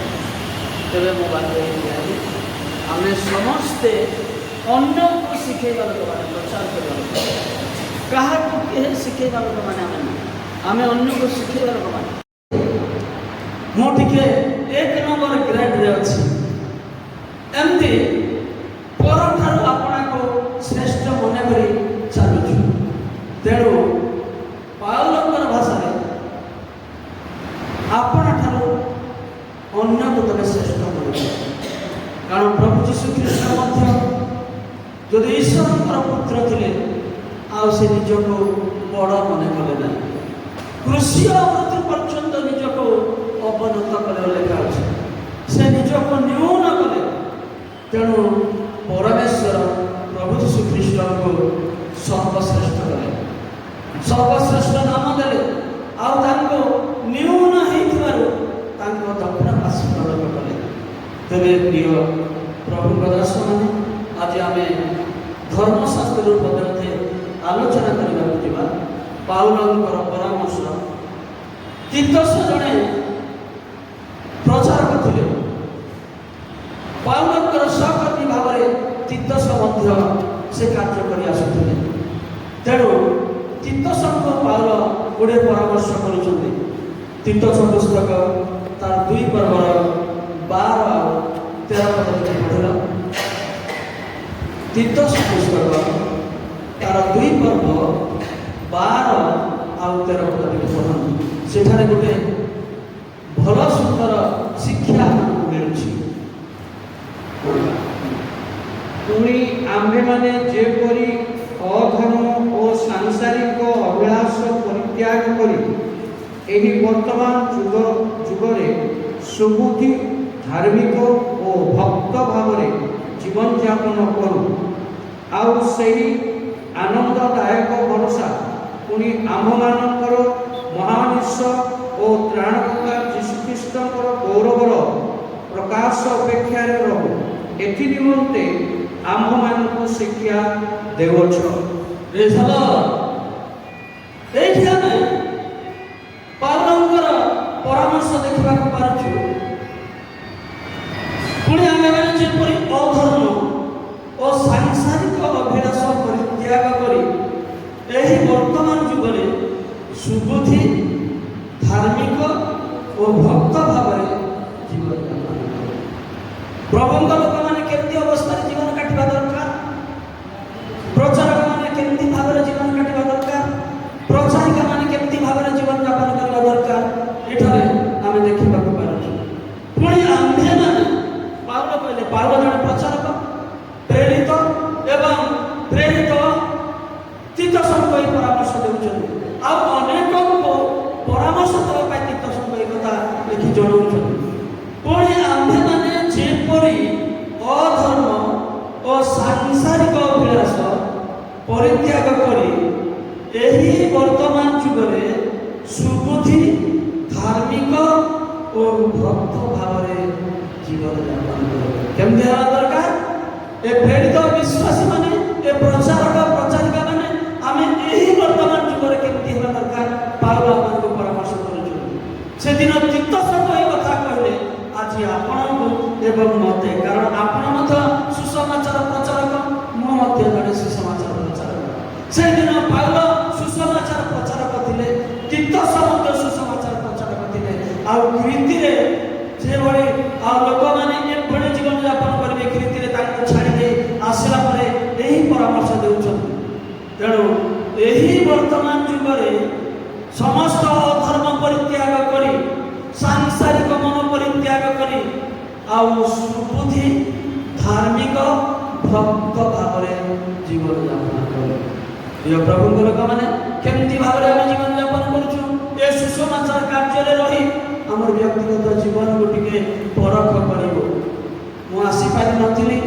Speaker 6: ତେବେ ମୁଁ ବାଧ୍ୟ ହେଇଯାଏ ଆମେ ସମସ୍ତେ ଅନ୍ୟକୁ ଶିଖେଇବା ଲୋକମାନେ, ପ୍ରଚାର କରିବା ଲୋକମାନେ, କାହାକୁ କେହି ଶିଖେଇବା ଲୋକମାନେ ଆମେ ନାହିଁ, ଆମେ ଅନ୍ୟକୁ ଶିଖେଇବା ଲୋକମାନେ। ମୁଁ ଟିକେ 1 ନମ୍ବର ଗ୍ରେଡ୍ରେ ଅଛି। ଏମିତି ପରଠାରୁ ଆପଣାକୁ ଶ୍ରେଷ୍ଠ ମନେ କରି ଚାଲୁଛୁ। ତେଣୁ ପାଉଲଙ୍କର ଭାଷାରେ ଆପଣଠାରୁ ଅନ୍ୟକୁ ତମେ ଶ୍ରେଷ୍ଠ ମନେ କର। କାରଣ ପ୍ରଭୁ ଯୀଶୁ ଖ୍ରୀଷ୍ଟ ମଧ୍ୟ ଯଦି ଈଶ୍ୱରଙ୍କର ପୁତ୍ର ଥିଲେ ଆଉ ସେ ନିଜକୁ ବଡ଼ ମନେ କଲେ ନାହିଁ, କୃଷିୟ ମୃତ୍ୟୁ ପର୍ଯ୍ୟନ୍ତ ନିଜକୁ ଅବନତ କଲେ ଲେଖା ଅଛି। ସେ ନିଜକୁ ନ୍ୟୁନ କଲେ। ତେଣୁ ପରମେଶ୍ୱର ପ୍ରଭୁ ଯୀଶୁ ଖ୍ରୀଷ୍ଟଙ୍କୁ ସର୍ବଶ୍ରେଷ୍ଠ କଲେ, ସର୍ବଶ୍ରେଷ୍ଠ ନାମ ଦେଲେ। ଆଉ ତାଙ୍କୁ ନ୍ୟୁନ ହେଇଥିବାରୁ ତାଙ୍କ ଦକ୍ଷିଣ ପାର୍ଶ୍ୱ କଲେ। ତେବେ ପ୍ରିୟ ପ୍ରଭୁଙ୍କ ଦାସମାନେ, ଆଜି ଆମେ ଧର୍ମଶାସ୍ତ୍ର ପଦେ ଆଲୋଚନା କରିବାକୁ ଯିବା। ପାଉଲଙ୍କର ପରାମର୍ଶ। ତିତସ ଜଣେ ପ୍ରଚାରକ ଥିଲେ। ପାଉଲଙ୍କର ସହକର୍ମୀ ଭାବରେ ତିତସ ମଧ୍ୟ ସେ କାର୍ଯ୍ୟ କରି ଆସୁଥିଲେ। ତେଣୁ ତିତସଙ୍କୁ ପାଉଲ ଗୁଡ଼ିଏ ପରାମର୍ଶ କରୁଛନ୍ତି। ତିତସ ପୁସ୍ତକ ତାର 2 ପର୍ବର 12 ଆଉ 13 ପଦ ପଢ଼ିଲ। ତିତସ ପୁସ୍ତକ ତାର 2 ପର୍ବ 12 ଆଉ 13 ପଦ ପଢ଼ନ୍ତୁ। ସେଠାରେ ଗୋଟେ ଭଲ ସୁନ୍ଦର ଶିକ୍ଷା ଆମକୁ ମିଳୁଛି।
Speaker 1: ପୁଣି ଆମ୍ଭେମାନେ ଯେପରି ଅଧର୍ମ ଓ ସାଂସାରିକ ଅଭିଳାଷ ପରିତ୍ୟାଗ କରି ଏହି ବର୍ତ୍ତମାନ ଯୁଗରେ ସୁବୁଦ୍ଧି, ଧାର୍ମିକ ଓ ଭକ୍ତ ଭାବରେ ଜୀବନଯାପନ କରୁ। ଆଉ ସେହି ଆନନ୍ଦଦାୟକ ଭରସା ପୁଣି ଆମ୍ଭମାନଙ୍କର ମହାନିଶ ଓ ତ୍ରାଣକର୍ତ୍ତା ଯୀଶୁଖ୍ରୀଷ୍ଟଙ୍କର ଗୌରବର ପ୍ରକାଶ ଅପେକ୍ଷାରେ ରହୁ। ଏଥି ନିମନ୍ତେ ଆମ୍ଭମାନଙ୍କୁ ଶିକ୍ଷା ଦେଉଛ।
Speaker 6: ଏଇଠି ଆମେ ପାଉଲଙ୍କର ପରାମର୍ଶ ଦେଖିବାକୁ ପାରୁଛୁ। ପୁଣି ଆମେମାନେ ଯେପରି ଅଧର୍ମ ଓ ସାଂସାରିକ ଅଭିଳାଷ ପରିତ୍ୟାଗ କରି ଏହି ବର୍ତ୍ତମାନ ଯୁଗରେ ସୁବୁଦ୍ଧି, ଧାର୍ମିକ ଓ ଭକ୍ତ ଭାବରେ ଜୀବନଯାପନ କରୁ। ପ୍ରଭୁଙ୍କ ଲୋକମାନେ କେମିତି ଅବସ୍ଥାରେ ଜୀବନ କାଟିବା ଦରକାର, ପ୍ରଚାରକମାନେ କେମିତି ଭାବରେ ଜୀବନ କାଟିବା ଦରକାର, ପ୍ରଚାରିକାମାନେ କେମିତି ଭାବରେ ଜୀବନଯାପନ କରିବା ଦରକାର, ଏଠାରେ ଆମେ ଦେଖିବାକୁ ପାରୁଛୁ। ପୁଣି ଆମ୍ଭେମାନେ, ପାଉଲ କହିଲେ, ପାଉଲ ଜଣେ ପ୍ରଚାରକ, ପ୍ରେରିତ ଏବଂ ପ୍ରେରିତ ତିତସଙ୍କୁ ଏହି ପରାମର୍ଶ ଦେଉଛନ୍ତି। ଆଉ ଅନେକଙ୍କୁ ପରାମର୍ଶ ଦେବା ପାଇଁ ତିତସଙ୍କୁ ଏହି କଥା ଲେଖି ଜଣାଉଛନ୍ତି। ପୁଣି ଆମ୍ଭେମାନେ ଯେପରି ଅଧର୍ମ ଓ ସାଂସାରିକ ଅଭିଳାଷ ପରିତ୍ୟାଗ କରି ଏହି ବର୍ତ୍ତମାନ ଯୁଗରେ ସୁବୁଦ୍ଧି, ଧାର୍ମିକ ଓ ଭକ୍ତ ଭାବରେ ଜୀବନଯାପନ କରୁ। କେମିତି ହେବା ଦରକାର? ଏ ପ୍ରେରିତ ବିଶ୍ୱାସୀ ମାନେ, ଏ ପ୍ରଚାରକ ପ୍ରଚାରିକା ମାନେ, ଆମେ ଏହି ବର୍ତ୍ତମାନ ଯୁଗରେ କେମିତି ହେବା ଦରକାର ପାଉଲ ଆମମାନଙ୍କୁ ପରାମର୍ଶ କରୁଛନ୍ତି। ସେଦିନ ତିତସଙ୍କୁ ଏହି କଥା କହିଲେ, ଆଜି ଆପଣଙ୍କୁ ଏବଂ ମୋତେ, କାରଣ ଆପଣ ମଧ୍ୟ ସୁସମାଚାର ପ୍ରଚାରକ, ମୁଁ ମଧ୍ୟ ଜଣେ ସୁସମାଚାର ପ୍ରଚାରକ। ସେଦିନ ପାଉଲ ସୁସମାଚାର ପ୍ରଚାରକ ଥିଲେ, ତିତସ ମଧ୍ୟ ସୁସମାଚାର ପ୍ରଚାରକ ଥିଲେ। ଆଉ କ୍ରୀତିରେ ଯେଭଳି ଆଉ ଲୋକମାନେ ଏଭଳି ଜୀବନଯାପନ କରିବେ, କ୍ରୀତିରେ ତାଙ୍କୁ ଛାଡ଼ି ଦେଇ ଆସିଲା ପରେ ଏହି ପରାମର୍ଶ ଦେଉଛନ୍ତି। ତେଣୁ ଏହି ବର୍ତ୍ତମାନ ଯୁଗରେ ସମସ୍ତ ଅଧର୍ମ ପରିତ୍ୟାଗ କରି, ସାଂସାରିକ ମନ ପରିତ୍ୟାଗ କରି, ଆଉ ସୁବୁଦ୍ଧି, ଧାର୍ମିକ, ଭକ୍ତ ଭାବରେ ଜୀବନଯାପନ କରୁ। ପ୍ରିୟ ପ୍ରଭୁଙ୍କ ଲୋକମାନେ, କେମିତି ଭାବରେ ଆମେ ଜୀବନଯାପନ କରୁଛୁ? ଏ ସୁସମାଚାର କାର୍ଯ୍ୟରେ ରହି ଆମର ବ୍ୟକ୍ତିଗତ ଜୀବନକୁ ଟିକେ ପରଖ କରିବୁ। ମୁଁ ଆସିପାରିନଥିଲି,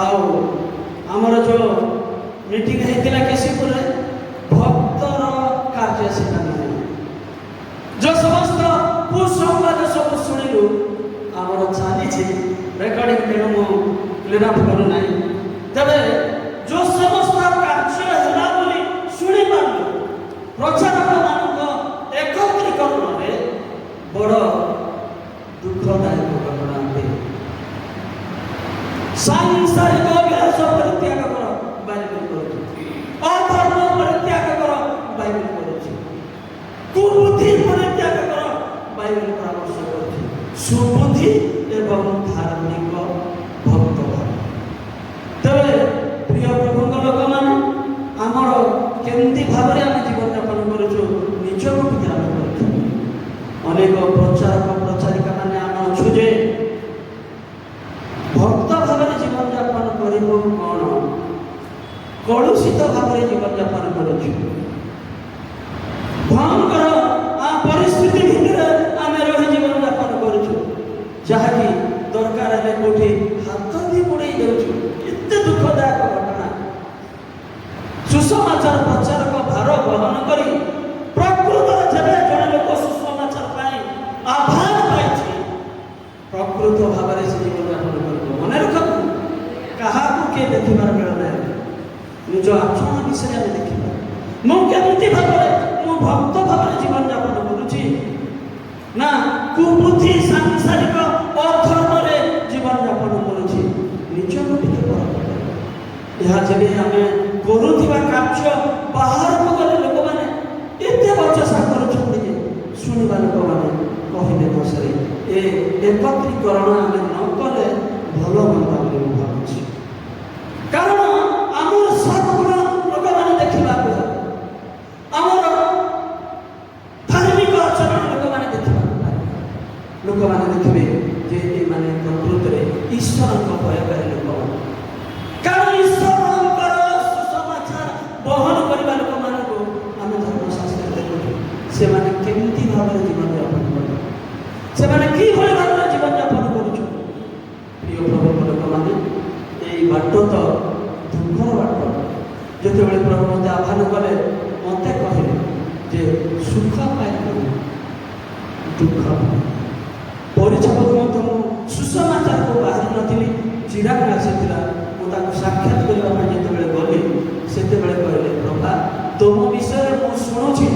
Speaker 6: ଆଉ ଆମର ଯେଉଁ ମିଟିଂ ହେଇଥିଲା କେଶିପୁରରେ ଭକ୍ତର କାର୍ଯ୍ୟ ସେଟା ନୁହେଁ। ଯେଉଁ ସମସ୍ତ କୁସଂବାଦ ସବୁ ଶୁଣିଲୁ ଆମର ଚାଲିଛି ରେକର୍ଡିଂ, ତେଣୁ ମୁଁ କ୍ଲିୟର ଅପ୍ କରୁନାହିଁ। ତେବେ ଯେଉଁ ସମସ୍ତ କାର୍ଯ୍ୟ ହେଲା ବୋଲି ଶୁଣିପାରିଲୁ ପ୍ରଚାରକମାନଙ୍କ ଏକତ୍ରୀକରଣରେ ବଡ଼ ଦୁଃଖଦାୟକ ଘଟଣା ଅଟେ। ସାଂସାରିକ ଅଭ୍ୟାସ ପରିତ୍ୟାଗ କର, ବାଇବେଲ କରୁଛି। ଅଧର୍ମ ପରିତ୍ୟାଗ କର, ବାଇବେଲ କରୁଛି। କୁବୁଦ୍ଧି ପରିତ୍ୟାଗ କର, ବାଇବେଲ ପରାମର୍ଶ କରୁଛି। ସୁବୁଦ୍ଧି ଏବଂ ଧାର୍ମିକ ଭକ୍ତ ଭାବ। ତେବେ ପ୍ରିୟ ପ୍ରଭୁଙ୍କ ଲୋକମାନେ, ଆମର କେମିତି ଭାବରେ ଆମେ ଜୀବନଯାପନ କରୁଛୁ ନିଜକୁ ଟିକେ ଆମେ କରୁଛୁ। ଅନେକ ପ୍ରଚାରକ ପ୍ରଚାରିକା ମାନେ ଆମେ ଅଛୁ ଯେ ଭକ୍ତ ଭାବରେ ଜୀବନଯାପନ କରିବୁ କ'ଣ, କଳୁଷିତ ଭାବରେ ଜୀବନଯାପନ କରୁଛୁ। ଭୟଙ୍କର ପରିସ୍ଥିତି ଭିତରେ ଆମେ ରହି ଜୀବନଯାପନ କରୁଛୁ, ଯାହାକି ଦରକାର ହେଲେ କୋଉଠି ହାତ ବି ବୁଡ଼େଇ ଦେଉଛୁ। ଏତେ ଦୁଃଖଦାୟକ ଘଟଣା। ସୁସମାଚାର ପ୍ରଚାରକ ଭାର ବହନ କରି ପ୍ରକୃତରେ ଯେବେ ଜଣେ ଲୋକ ସୁସମାଚାର ପାଇଁ ଆହ୍ୱାନ ପାଇଛି, ପ୍ରକୃତ ଭାବରେ ସେ ଜୀବନଯାପନ କରିବ। ମନେ ରଖନ୍ତୁ, କାହାକୁ କିଏ ଦେଖିବାର ବେଳ ନାହିଁ। ନିଜ ଆଚରଣ ବିଷୟରେ ଆମେ ଦେଖିବା। ମୁଁ କେମିତି ଭାବରେ, ମୁଁ ଭକ୍ତ ଭାବରେ ଜୀବନଯାପନ କରୁଛି ନା କୁବୁଦ୍ଧି ସାଂସାରିକ ଅଧର୍ମରେ ଜୀବନଯାପନ କରୁଛି, ନିଜକୁ ଟିକେ ପରଖ। ଏହା ଯେବେ ଆମେ କରୁଥିବା କାର୍ଯ୍ୟ ବାହାରକୁ ଗଲେ ଲୋକମାନେ ଏତେ ବଚସା କରୁଛନ୍ତି ଯେ ଶୁଣିବା ଲୋକମାନେ କହିଲେ ବସରେ ଏ ଏକତ୍ରୀକରଣ ଆମେ ନ କଲେ ଭଲ ହୁଅନ୍ତା ବୋଲି ମୁଁ ଭାବୁଛି। କାରଣ ଆମର ସଦ୍ଗୁଣ ଲୋକମାନେ ଦେଖିବାକୁ ହେବ, ଆମର ଧାର୍ମିକ ଆଚରଣ ଲୋକମାନେ ଦେଖିବାକୁ ପାଇବେ। ଲୋକମାନେ ଦେଖିବେ ଯେ ଏମାନେ ପ୍ରକୃତରେ ଈଶ୍ୱରଙ୍କ ଭୟକାରୀ ଲୋକମାନେ। କାରଣ ଈଶ୍ୱରଙ୍କର ସୁସମାଚାର ବହନ କରିବା ଲୋକମାନଙ୍କୁ ଆମେ ଧର୍ମଶାସ୍ତ୍ରରେ ଦେଖୁଛୁ, ସେମାନେ କେମିତି ଭାବରେ ଜୀବନଯାପନ କରିବେ, ସେମାନେ କିଭଳି ଭାବରେ ଜୀବନଯାପନ କରୁଛୁ। ପ୍ରିୟ ପ୍ରଭୁଙ୍କ ଲୋକମାନେ, ଏଇ ବାଟ ତ ଦୁଃଖର ବାଟ। ଯେତେବେଳେ ପ୍ରଭୁ ମୋତେ ଆହ୍ୱାନ କଲେ, ମୋତେ କହିଲେ ଯେ ସୁଖ ପାଇବୁ ଦୁଃଖ। ପରିଚୟକୁ ମଧ୍ୟ ମୁଁ ସୁସମାଚାରକୁ ବାହାରି ନଥିଲି, ଚିରାଗ ଆସିଥିଲା। ମୁଁ ତାଙ୍କୁ ସାକ୍ଷାତ କରିବା ପାଇଁ ଯେତେବେଳେ ଗଲି, ସେତେବେଳେ କହିଲେ, ପ୍ରଭା ତୁମ ବିଷୟରେ ମୁଁ ଶୁଣୁଛି,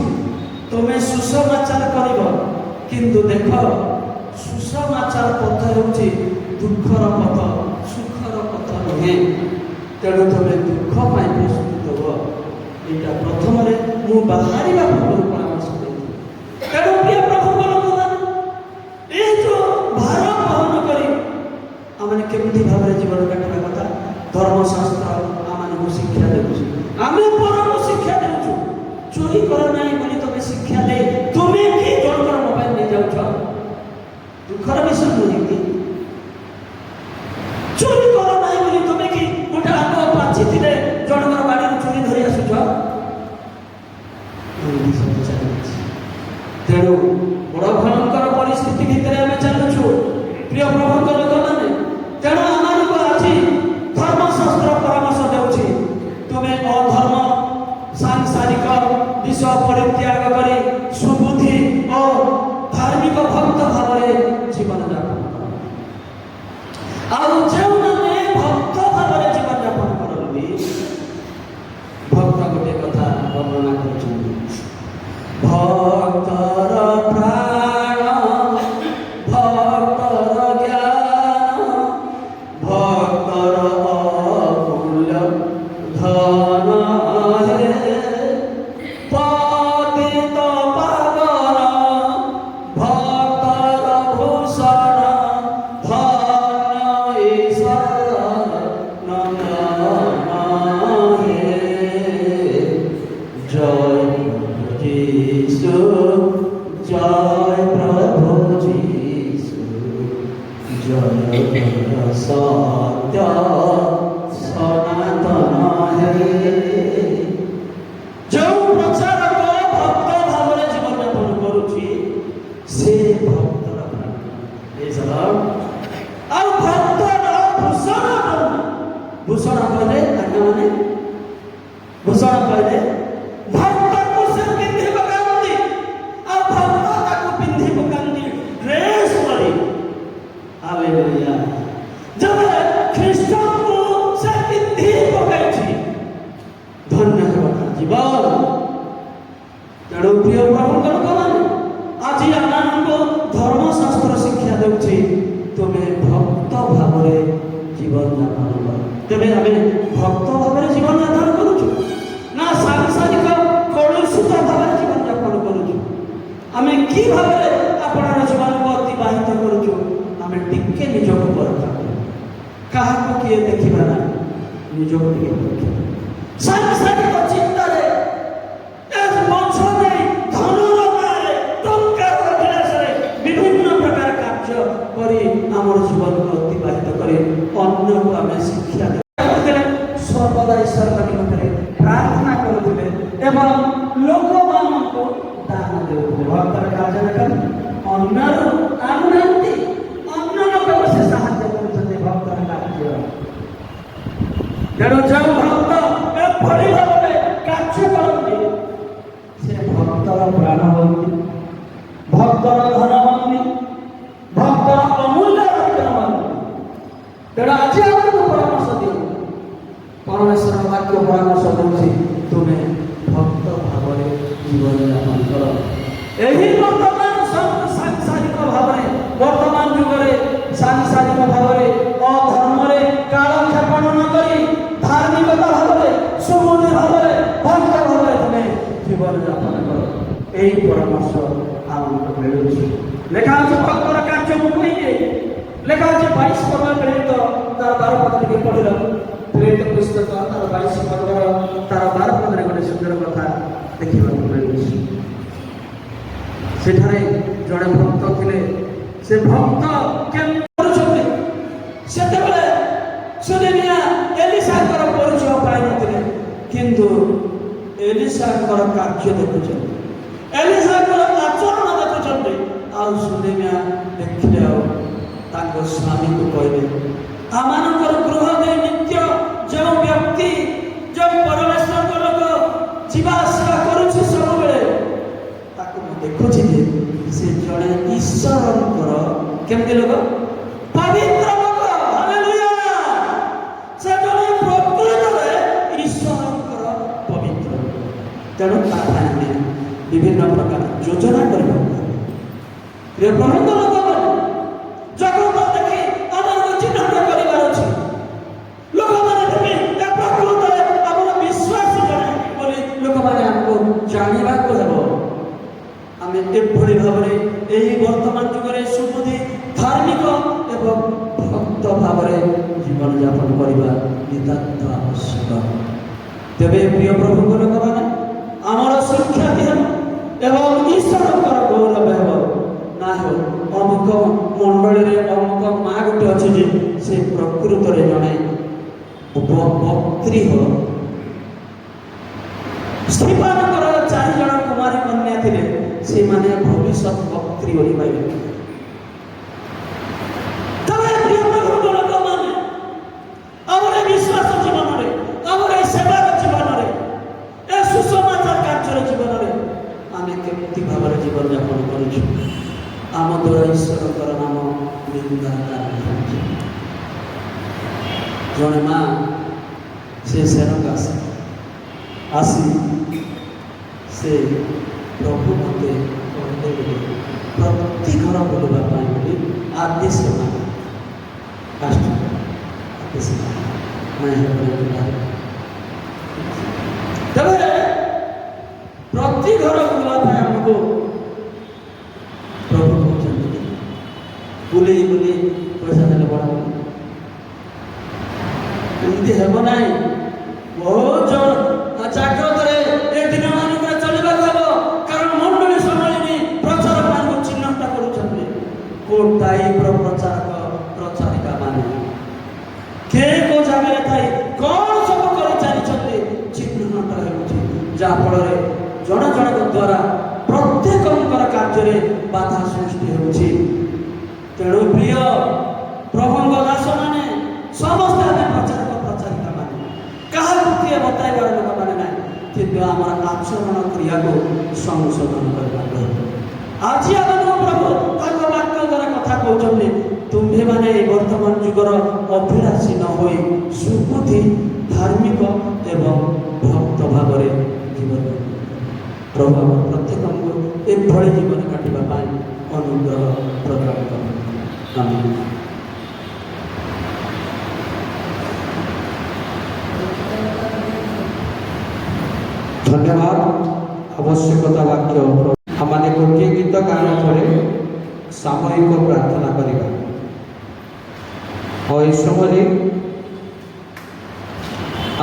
Speaker 6: ତୁମେ ସୁସମାଚାର କରିବ, କିନ୍ତୁ ଦେଖ ସୁସମାଚାର ପଥ ହେଉଛି ଦୁଃଖର ପଥ, ସୁଖର ପଥ ନୁହେଁ। ତେଣୁ ତୁମେ ଦୁଃଖ ପାଇଁ ପ୍ରସ୍ତୁତ ହୁଅ। ଏଇଟା ପ୍ରଥମରେ ମୁଁ ବାହାରିବା ପୂର୍ବରୁ ପରାମର୍ଶ ଦେଇଥିଲି। ତେଣୁ ପ୍ରିୟ ପ୍ରଭୁଙ୍କ ଲୋକମାନେ, ଏ ଯେଉଁ ଭାର ବହନ କରି ଆମେ କେମିତି ଭାବରେ ଜୀବନ କାଟିବା କଥା, ଧର୍ମଶାସ୍ତ୍ର ଆମମାନଙ୍କୁ ଶିକ୍ଷା ଦେଉଛି। ଆମେ ପରକୁ ଶିକ୍ଷା ଦେଉଛୁ। ଚୋରି କର ନାହିଁ ବୋଲି ତୁମେ ଶିକ୍ଷା ଦେଇ ତୁମେ କି ଜଣଙ୍କର ମୋବାଇଲ ନେଇଯାଉଛ, ଦୁଃଖର ବିଷୟ ନୁହେଁ କି? ଚୋରି କର ନାହିଁ ବୋଲି ତୁମେ କି ଗୋଟେ ଆଗ ପାଚିଥିଲେ ଜଣଙ୍କର ବାଡ଼ିରୁ ଚୋରି ଧରି ଆସୁଛ। ତେଣୁ ବଡ଼ ଭୟଙ୍କର ପରିସ୍ଥିତି ଭିତରେ ଆମେ ଚାଲୁଛୁ ପ୍ରିୟ ପ୍ରଭୁଙ୍କ ଲୋକମାନେ। ତେଣୁ ଆମମାନଙ୍କୁ ଆଜି ଧର୍ମଶାସ୍ତ୍ର ପରାମର୍ଶ ଦେଉଛି, ତୁମେ ଅଧର୍ମ ସାଂସାରିକ ବିଷୟ ପରିତ୍ୟାଗ କରି ସୁବୁଦ୍ଧି ଓ ଧାର୍ମିକ ଭକ୍ତ ଭାବରେ ଜୀବନଯାପନ କର। ଆଉ ଯେଉଁମାନେ ଭକ୍ତ ଭାବରେ ଜୀବନଯାପନ କରନ୍ତି, ଭକ୍ତ ଗୋଟିଏ କଥା ବର୍ଣ୍ଣନା କରୁଛନ୍ତି, ଭକ୍ତର ପ୍ରାଣ, ଭକ୍ତର ଜ୍ଞାନ, ଭକ୍ତର ଅମୂଲ୍ୟ ଧନ ହେ, ପତିତ ପାବନ ଭକ୍ତର ଭୂଷଣ, ଧନ୍ୟ ଈଶ୍ୱର ନନ୍ଦନ ହେ। জয় যিশু, জয় প্রভু যিশু, জয় সত্য সনাতন হে। ଯେଉଁ ପ୍ରଚାରକ ଭକ୍ତ ଭାବରେ ଜୀବନଯାପନ କରୁଛି, ସେ ଭକ୍ତର ପ୍ରାଣ। ଆଉ ଭକ୍ତର ଭୂଷଣ ଭୂଷଣ କହିଲେ ଆଜ୍ଞାମାନେ ଭୂଷଣ କହିଲେ ଭକ୍ତକୁ ସେ ପିନ୍ଧି ପକାନ୍ତି ଆଉ ଭକ୍ତ ତାକୁ ପିନ୍ଧି ପକାନ୍ତି ଡ୍ରେସ୍ କରି। ହାଲେଲୁୟା। ଯେବେ ଖ୍ରୀଷ୍ଟଙ୍କୁ ସେ ପିନ୍ଧି ପକାଇଛି ଧନ୍ୟ ହେବ ତା ଜୀବନ। ତେଣୁ ପ୍ରିୟ ପ୍ରଭୁଙ୍କ ଲୋକମାନେ ଆଜି ଆମମାନଙ୍କୁ ଧର୍ମଶାସ୍ତ୍ର ଶିକ୍ଷା ଦେଉଛି ତୁମେ ଭକ୍ତ ଭାବରେ ଜୀବନ ଯାପନ କର। ତେବେ ଆମେ ଭକ୍ତ ଭାବରେ ଜୀବନ ଯାପନ କରୁଛୁ ନା ସାଂସାରିକ କଳୁଷିତ ଭାବରେ ଜୀବନ ଯାପନ କରୁଛୁ? ଆମେ କି ଭାବରେ ଆପଣଙ୍କ ଜୀବନକୁ ଅତିବାହିତ କରୁଛୁ? ଆମେ ଟିକେ ନିଜକୁ ପରୀକ୍ଷା କରୁ। କାହାକୁ କିଏ ଦେଖିବା ନାହିଁ, ନିଜକୁ ଟିକେ ପରୀକ୍ଷା କରୁ। ସାଂସାରିକ ଚିନ୍ତାରେ ବଂଶ ନେଇ ଧନର ମାରେ ଟଙ୍କାର ଅଭିଳାଷରେ ବିଭିନ୍ନ ପ୍ରକାର କାର୍ଯ୍ୟ କରି ଆମର ଜୀବନକୁ ଅତିବାହିତ କରି ଅନ୍ୟକୁ ଆମେ ଶିକ୍ଷା ଦେଉଥିଲେ। ସର୍ବଦା ଈଶ୍ୱରଙ୍କ ନିକଟରେ ପ୍ରାର୍ଥନା କରୁଥିଲେ ଏବଂ ଲୋକମାନଙ୍କୁ ଦାନ ଦେଉଥିଲେ। ଭକ୍ତର କାର୍ଯ୍ୟ ଦେଖନ୍ତି ଅନ୍ୟରୁ ଆଣୁନାହାନ୍ତି, ଅନ୍ୟ ଲୋକଙ୍କୁ ସେ ସାହାଯ୍ୟ କରୁଛନ୍ତି ଭକ୍ତର କାର୍ଯ୍ୟ। ତେଣୁ ଯେଉଁ ଭକ୍ତ ଏଭଳି ଭାବରେ କାର୍ଯ୍ୟ କରନ୍ତି ସେ ଭକ୍ତର ପ୍ରାଣ ହୁଅନ୍ତି, ଭକ୍ତର ଧନ ହୁଅନ୍ତି, ଭକ୍ତର ଅମୂଲ୍ୟ ରତ୍ନ ହୁଅନ୍ତି। ତେଣୁ ଆଜି ଆମକୁ ପରାମର୍ଶ ଦିଅନ୍ତୁ। ପରମେଶ୍ୱର ବାକ୍ୟ ପରାମର୍ଶ ଦେଉଛି ତୁମେ ଭକ୍ତ ଭାବରେ ଜୀବନଯାପନ କର। ଏହି ବର୍ତ୍ତମାନ ସାଂସାରିକ ଭାବରେ ବର୍ତ୍ତମାନ ଯୁଗରେ ସାଂସାରିକ ଭାବରେ ଅଧର୍ମରେ କାଳକ୍ଷେପଣ ନ କରି ଧାର୍ମିକତା ଭାବରେ ସୁବୁଦ୍ଧି ଭାବରେ ଭକ୍ତ ଭାବରେ ତୁମେ ଜୀବନଯାପନ କର। ଏହି ପରାମର୍ଶ ଆମକୁ ମିଳୁଛି। ଲେଖା ଅଛି ଭକ୍ତର କାର୍ଯ୍ୟ ମୁଁ କହିଲି। ଲେଖା ଅଛି 22 ପର୍ବ ପ୍ରେରିତ ତାର 12 ପଦ ଟିକେ ପଢିଲ। ପ୍ରେରିତ ପୁସ୍ତକ ତାର 22 ପର୍ବର ତାର 12 ପଦରେ ଗୋଟେ ସୁନ୍ଦର କଥା ଦେଖିବାକୁ ମିଳୁଛି। ସେଠାରେ ଜଣେ ଭକ୍ତ ଥିଲେ। ସେ ଭକ୍ତ କେମିତି କରୁଛନ୍ତି? ସେତେବେଳେ ସୁନେମିଆ ଏଲିଶାଙ୍କର ପରିଚୟ ପାଇନଥିଲେ, କିନ୍ତୁ ଏଲିଶାଙ୍କର କାର୍ଯ୍ୟ ଦେଖୁଛନ୍ତି, ଏଲିଶାଙ୍କର ଆଚରଣ ଦେଖୁଛନ୍ତି। ଆଉ ସୁନେମିଆ ଦେଖିଲେ ଆଉ ତାଙ୍କ ସ୍ୱାମୀକୁ କହିଲେ ଆମମାନଙ୍କର ଗୃହ ଦେଇ ନିତ୍ୟ ଯେଉଁ ବ୍ୟକ୍ତି ଯେଉଁ ପରମେଶ୍ୱରଙ୍କ ଲୋକ ଯିବା ଆସିବା କରୁଛି ସବୁବେଳେ ତାକୁ ମୁଁ ଦେଖୁଛି ଯେ ସେ ଜଣେ ଈଶ୍ୱରଙ୍କର କେମିତି ଲୋକ? ପବିତ୍ର ଲୋକ। ହାଲେଲୁୟା। ସେ ଜଣେ ପ୍ରକୃତରେ ଈଶ୍ୱରଙ୍କର ପବିତ୍ର ଲୋକ। ତେଣୁ ତା ପାଇଁ ଆମେ ବିଭିନ୍ନ ପ୍ରକାର ଯୋଜନା କରିବାକୁ ପ୍ରିୟ ପ୍ରଭୁଙ୍କ ଲୋକମାନେ ଜଗତ ଦେଖି ଆମକୁ ଚିହ୍ନଟ କରିବାର ଅଛି। ଲୋକମାନେ ଦେଖି ଏ ପ୍ରକୃତରେ ଆମର ବିଶ୍ୱାସ ଜଣେ ବୋଲି ଲୋକମାନେ ଆମକୁ ଜାଣିବାକୁ ହେବ। ଆମେ ଏଭଳି ଭାବରେ ଏହି ବର୍ତ୍ତମାନ ଯୁଗରେ ସୁବୁଦ୍ଧି ଧାର୍ମିକ ଏବଂ ଭକ୍ତ ଭାବରେ ଜୀବନଯାପନ କରିବା ନିତାନ୍ତ ଆବଶ୍ୟକ। ତେବେ ପ୍ରିୟ ପ୍ରଭୁଙ୍କ ଲୋକମାନେ ଆମର ସୁଖ୍ୟାତି ହେବ ଏବଂ ଈଶ୍ୱରଙ୍କର ଗୌରବ ହେବ। ନା ହେଉ ଅମୁକ ମଣ୍ଡଳୀରେ ଅମୁକ ମା ଗୋଟେ ଅଛି ଯେ ସେ ପ୍ରକୃତରେ ଜଣେ ବକ୍ତ୍ରୀ ହେବ। ସ୍ତ୍ରୀମାନଙ୍କର 4 ଜଣ କୁମାରୀ କନ୍ୟା ଥିଲେ, ସେମାନେ ଭବିଷ୍ୟତ ବକ୍ତ୍ରୀ ବୋଲି ପାଇବେ। ତବେ ପ୍ରିୟ ପ୍ରଭୁଙ୍କ ଲୋକମାନେ ଆମର ବିଶ୍ୱାସ ଜୀବନରେ, ଆମର ଏ ସେବାର ଜୀବନରେ, ଏ ସୁସମାଚାର କାର୍ଯ୍ୟର ଜୀବନରେ ଆମେ କେମିତି ଭାବରେ ଜୀବନଯାପନ କରୁଛୁ? ଆମ ଦ୍ୱାରା ଈଶ୍ୱରଙ୍କର ନାମ ନିନ୍ଦା ହେଉଛି। ଜଣେ ମା ସେ ସେନକୁ ଆସି ସେ ପ୍ରଭୁ ମୋତେ କହିଲେ ପ୍ରତି ଘର ବୁଲିବା ପାଇଁ ବୋଲି ଆଦେଶ ତେବେ ପ୍ରତି ଘର ବୁଲିବା ପାଇଁ ଆମକୁ ପ୍ରଭୁ କହୁଛନ୍ତି ବୁଲେଇ ବୁଲେଇ ପଇସା ଦେଲେ ବଡ଼ ଏମିତି ହେବ ନାହିଁ। ବହୁତ ଜାଗ୍ରତରେ ଏ ଦିନମାନଙ୍କରେ ଚଳିବାକୁ ହେବ। କାରଣ ମଣ୍ଡଳୀ ସମ୍ମିଳନୀ ପ୍ରଚାର ପାଇଁ ଚିହ୍ନଟ କରୁଛନ୍ତି କୋଉ ଟାଇପର ପ୍ରଚାରିକା ମାନେ କିଏ କୋଉ ଜାଗାରେ ଥାଇ କ'ଣ ସବୁ କରି ଚାଲିଛନ୍ତି ଚିହ୍ନଟ ହେଉଛି, ଯାହାଫଳରେ ଜଣ ଜଣଙ୍କ ଦ୍ୱାରା ପ୍ରତ୍ୟେକଙ୍କର କାର୍ଯ୍ୟରେ ବାଧା ସୃଷ୍ଟି ହେଉଛି। ତେଣୁ ପ୍ରିୟ ପ୍ରଭୁଙ୍କ ଦାସମାନେ ସମସ୍ତେ ଆମେ ପ୍ରଚାରକ ପ୍ରଚାରିକା ଥିବା ଆମର ଆଚରଣ କ୍ରିୟାକୁ ସଂଶୋଧନ କରିବାକୁ ହେବ। ଆଜି ଆମ ପ୍ରଭୁ ତାଙ୍କ ବାକ୍ୟ ଦ୍ୱାରା କଥା କହୁଛନ୍ତି, ତୁମ୍ଭେମାନେ ଏହି ବର୍ତ୍ତମାନ ଯୁଗର ଅଭିଳାଷୀ ନ ହୋଇ ସୁବୁଦ୍ଧି, ଧାର୍ମିକ ଏବଂ ଭକ୍ତ ଭାବରେ ଜୀବନ। ପ୍ରଭୁ ଆମ ପ୍ରତ୍ୟେକଙ୍କୁ ଏଭଳି ଜୀବନ କାଟିବା ପାଇଁ ଅନୁଗ୍ରହ ପ୍ରଦାନ କରନ୍ତୁ। ଆମେନ୍।
Speaker 1: ଧନ୍ୟବାଦ। ଆବଶ୍ୟକତା ବାକ୍ୟ ଆମେ ଗୋଟିଏ ଗୀତ ଗାନ ପରେ ସାମୂହିକ ପ୍ରାର୍ଥନା କରିବା। ଆଉ ଏହି ସମୟରେ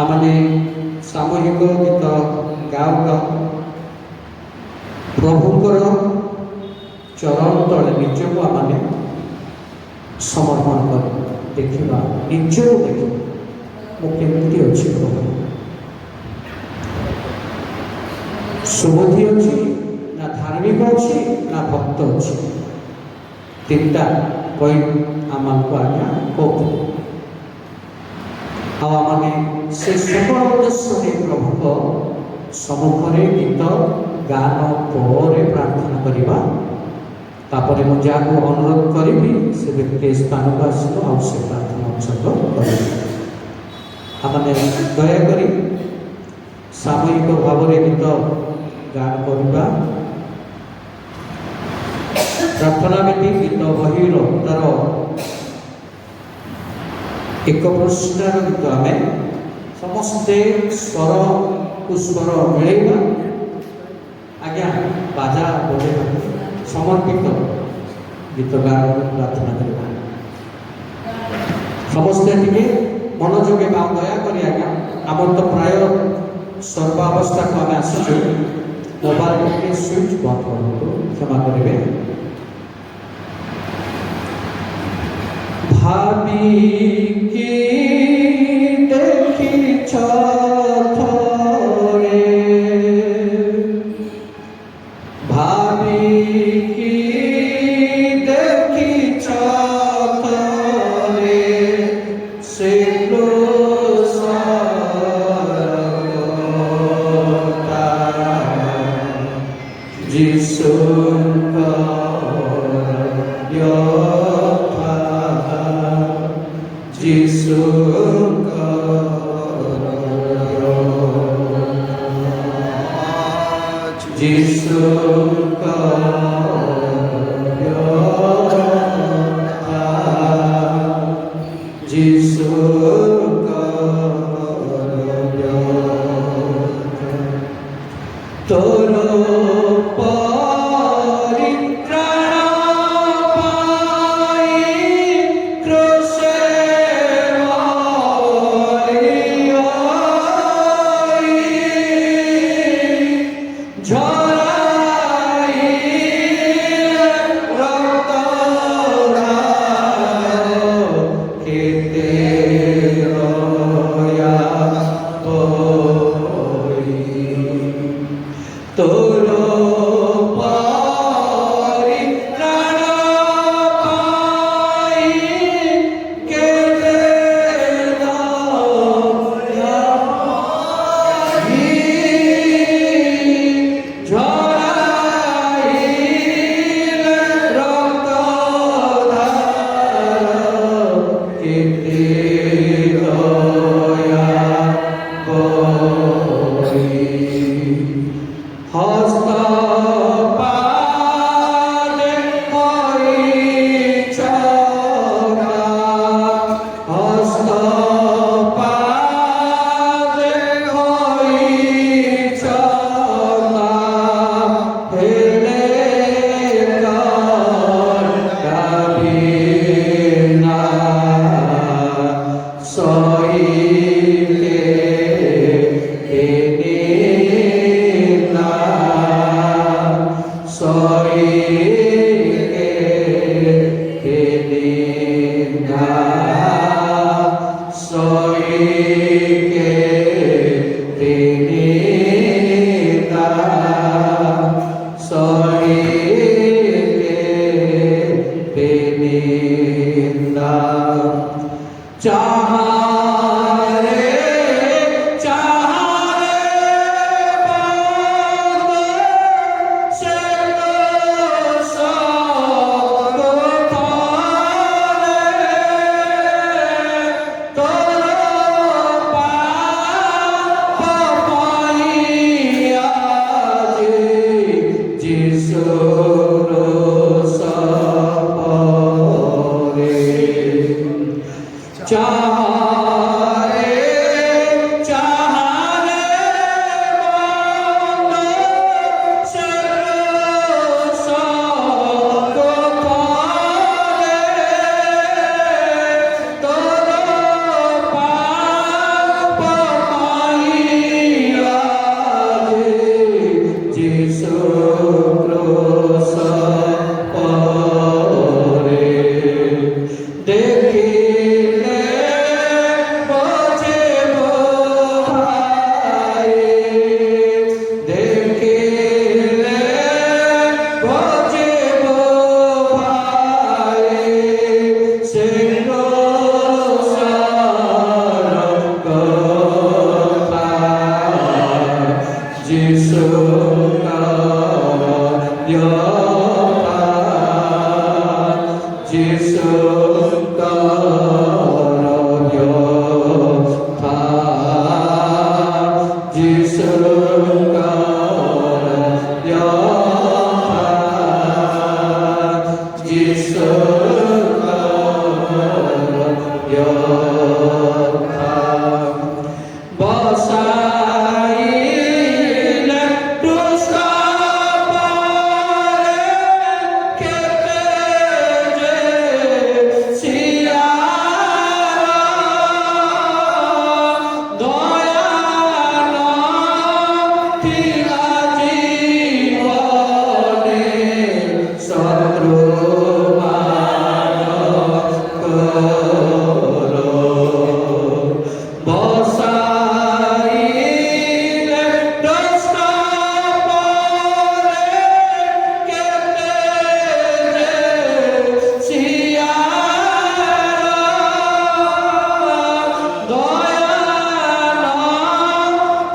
Speaker 1: ଆମେ ସାମୂହିକ ଗୀତ ଗାଉ ଗାଉ ପ୍ରଭୁଙ୍କର ଚରଣ ତଳେ ନିଜକୁ ଆମେ ସମର୍ପଣ କରି ଦେଖିବା, ନିଜକୁ ଦେଖିବା ମୁଁ କେମିତି ଅଛି ପ୍ରଭୁ। ସୁବୁଦ୍ଧି ଅଛି ନା ଧାର୍ମିକ ଅଛି ନା ଭକ୍ତ ଅଛି? ତିନିଟା ପଏଣ୍ଟ ଆମକୁ ଆଜ୍ଞା କହୁଥିଲେ। ଆଉ ଆମେ ସେ ସକଳ ଉଦ୍ଦେଶ୍ୟ ନେଇ ପ୍ରଭୁଙ୍କ ସମ୍ମୁଖରେ ଗୀତ ଗାନ ପରେ ପ୍ରାର୍ଥନା କରିବା। ତାପରେ ମୁଁ ଯାହାକୁ ଅନୁରୋଧ କରିବି ସେ ବ୍ୟକ୍ତି ସ୍ଥାନକୁ ଆସିବ ଆଉ ସେ ପ୍ରାର୍ଥନା ଉତ୍ସର୍ଗ କରିବ। ଆମେ ଦୟାକରି ସାମୂହିକ ଭାବରେ ଗୀତ ଗାନ କରିବା। ପ୍ରାର୍ଥନା ବେଦୀ ଗୀତ ବହିର ତାର ଏକ ପ୍ରଶ୍ନର ଗୀତ ଆମେ ସମସ୍ତେ ସ୍ୱରକୁ ସ୍ୱର ମିଳେଇବା। ଆଜ୍ଞା ବାଜା ବଜେଇବା, ସମର୍ପିତ ଗୀତ ଗାନ ପ୍ରାର୍ଥନା କରିବା। ସମସ୍ତେ ଟିକେ ମନୋଯୋଗେଇବା। ଦୟାକରି ଆଜ୍ଞା ଆମର ତ ପ୍ରାୟ ସର୍ବାବସ୍ଥାକୁ ଆମେ ଆସିଛୁ। ମୋବାଇଲ ଟିକେ ସୁଇଚ ବନ୍ଦ କରନ୍ତୁ, କ୍ଷମା କରିବେ। ଭାବିକି ଦେଖିଛ ଥରେ, ଭାବିକି ଦେଖିଛ ଥରେ, ସେ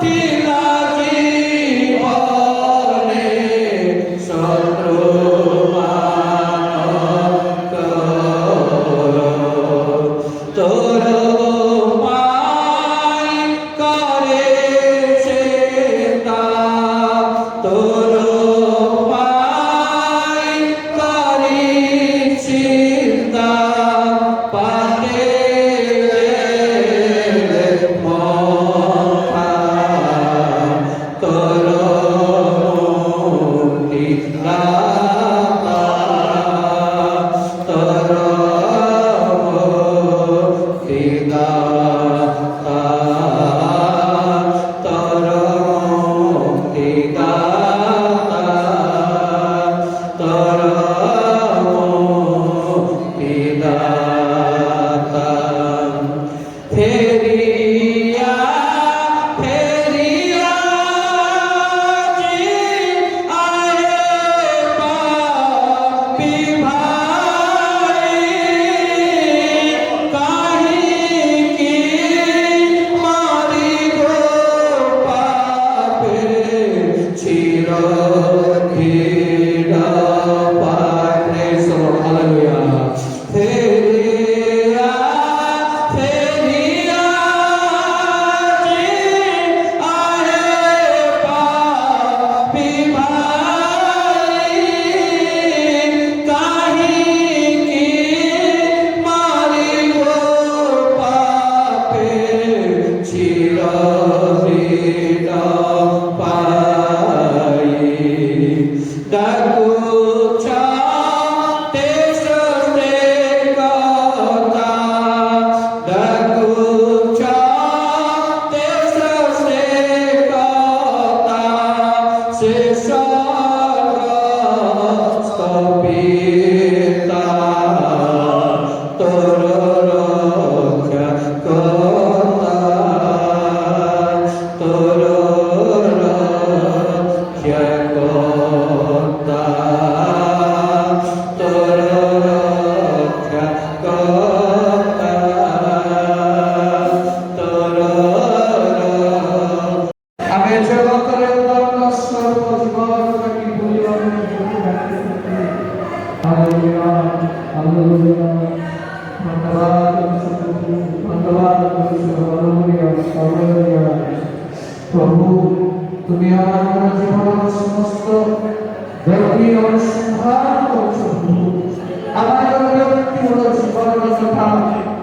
Speaker 1: ଥିଲା ଜୀବନେ ଶତ୍ରୁମାନଙ୍କର ତୋର ପାଇଁ କରେ ଚିନ୍ତା ତୋର ପାଇଁ କରି ଚିନ୍ତା ପାରେ ମଥା ତୋର ମୁକ୍ତି ଦାତା ତୋର ମୁକ୍ତି ଦାତା ତୋର ମୁକ୍ତି ଦାତା ତୋର ମୁକ୍ତି ଦାତା ଫେରିଆ ଫେରିଆ ଜି ଆଏ ପାପୀ ଭାଇ କାହିଁକି ମାରିବ ପାପେ ଚିର ଘିରା ପାରେ ହାଲେଲୁୟା ଫେରିଆ ଫେରିଆ ଜି ଆଏ ପାପୀ ଭାଇ କାହିଁକି ମାରିବ ପାପେ ଚିର ଘିରା ପାଇ ଡାକୁଛ ତେଜ କଥା ଡାକୁଛ ତେଜ କଥା ଶେଷ ସ୍ଥପିତା ତୋର ରକ୍ଷା କର୍ତ୍ତା ତୋର ରକ୍ଷା କର୍ତ୍ତା ତୋର ରକ୍ଷା କର୍ତ୍ତା ତୋର ଆମେ ଜଗତରେ ଉଦାହରଣ ସ୍ୱରୂପ ଜୀବନଟାକୁ ଭୁଲିବାକୁ ହାଲେଲୁୟା ହାଲେଲୁୟା ଧନ୍ୟବାଦ ଧନ୍ୟବାଦ ହାଲେଲୁୟା ହାଲେଲୁୟା ପ୍ରଭୁ তুমি আমার জীবনের সমস্ত ব্যক্তি অনুসন্ধান করছো আমার ব্যক্তিগত জীবনের কথা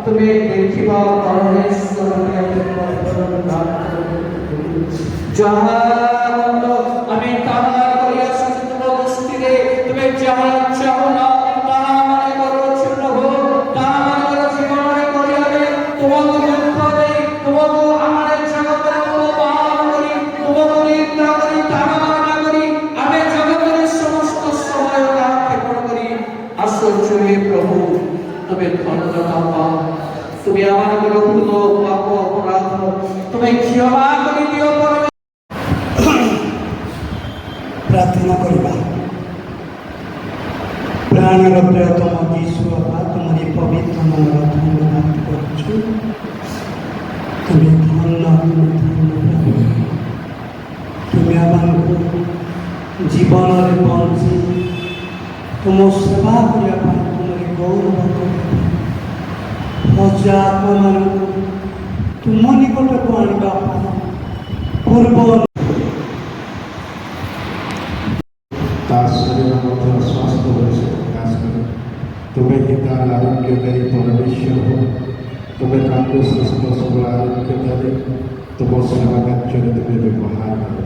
Speaker 1: তুমি দেখিবা যাহা আমি তাহা করিয়া তোমার দৃষ্টিতে তুমি যাহা চাও না তাহা মনে করো ছিন্ন হোক তাহা মনে করো জীবনে করিয়াবে তোমাকে দুঃখ দেই তোমাকে আমার জগতের পালন করি তোমাকে নিন্দা করি তাড়না করি আমি জগতের সমস্ত সময় ক্ষেপণ করি আশ্চর্য হে প্রভু তুমি ধন্যতা পাও তুমি আমাদের ভুল পাপ অপরাধ তুমি ক্ষমা করে দিও
Speaker 6: प्रार्थना करवा प्राणर प्रियतम यीशु बाबा तुम्हारी पवित्र नाम धन्यवाद करुछु तुम्हें धन्य तुम्हें आमको जीवन बंची तुम सेवा करने तुम्हारी गौरव भजा आत्मा तुम निकट को आने पूर्व
Speaker 7: शरीर मध्य स्वस्थ होने प्रयास करो तुम्हें ही तार आरोग्यकारी परमेश्वर हो तुम्हें ताकू स्वस्थ सबल आरोग्यकारी तुम सेवा कार्य तुम्हें व्यवहार करो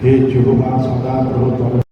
Speaker 7: हे यहोवा सदा प्रभु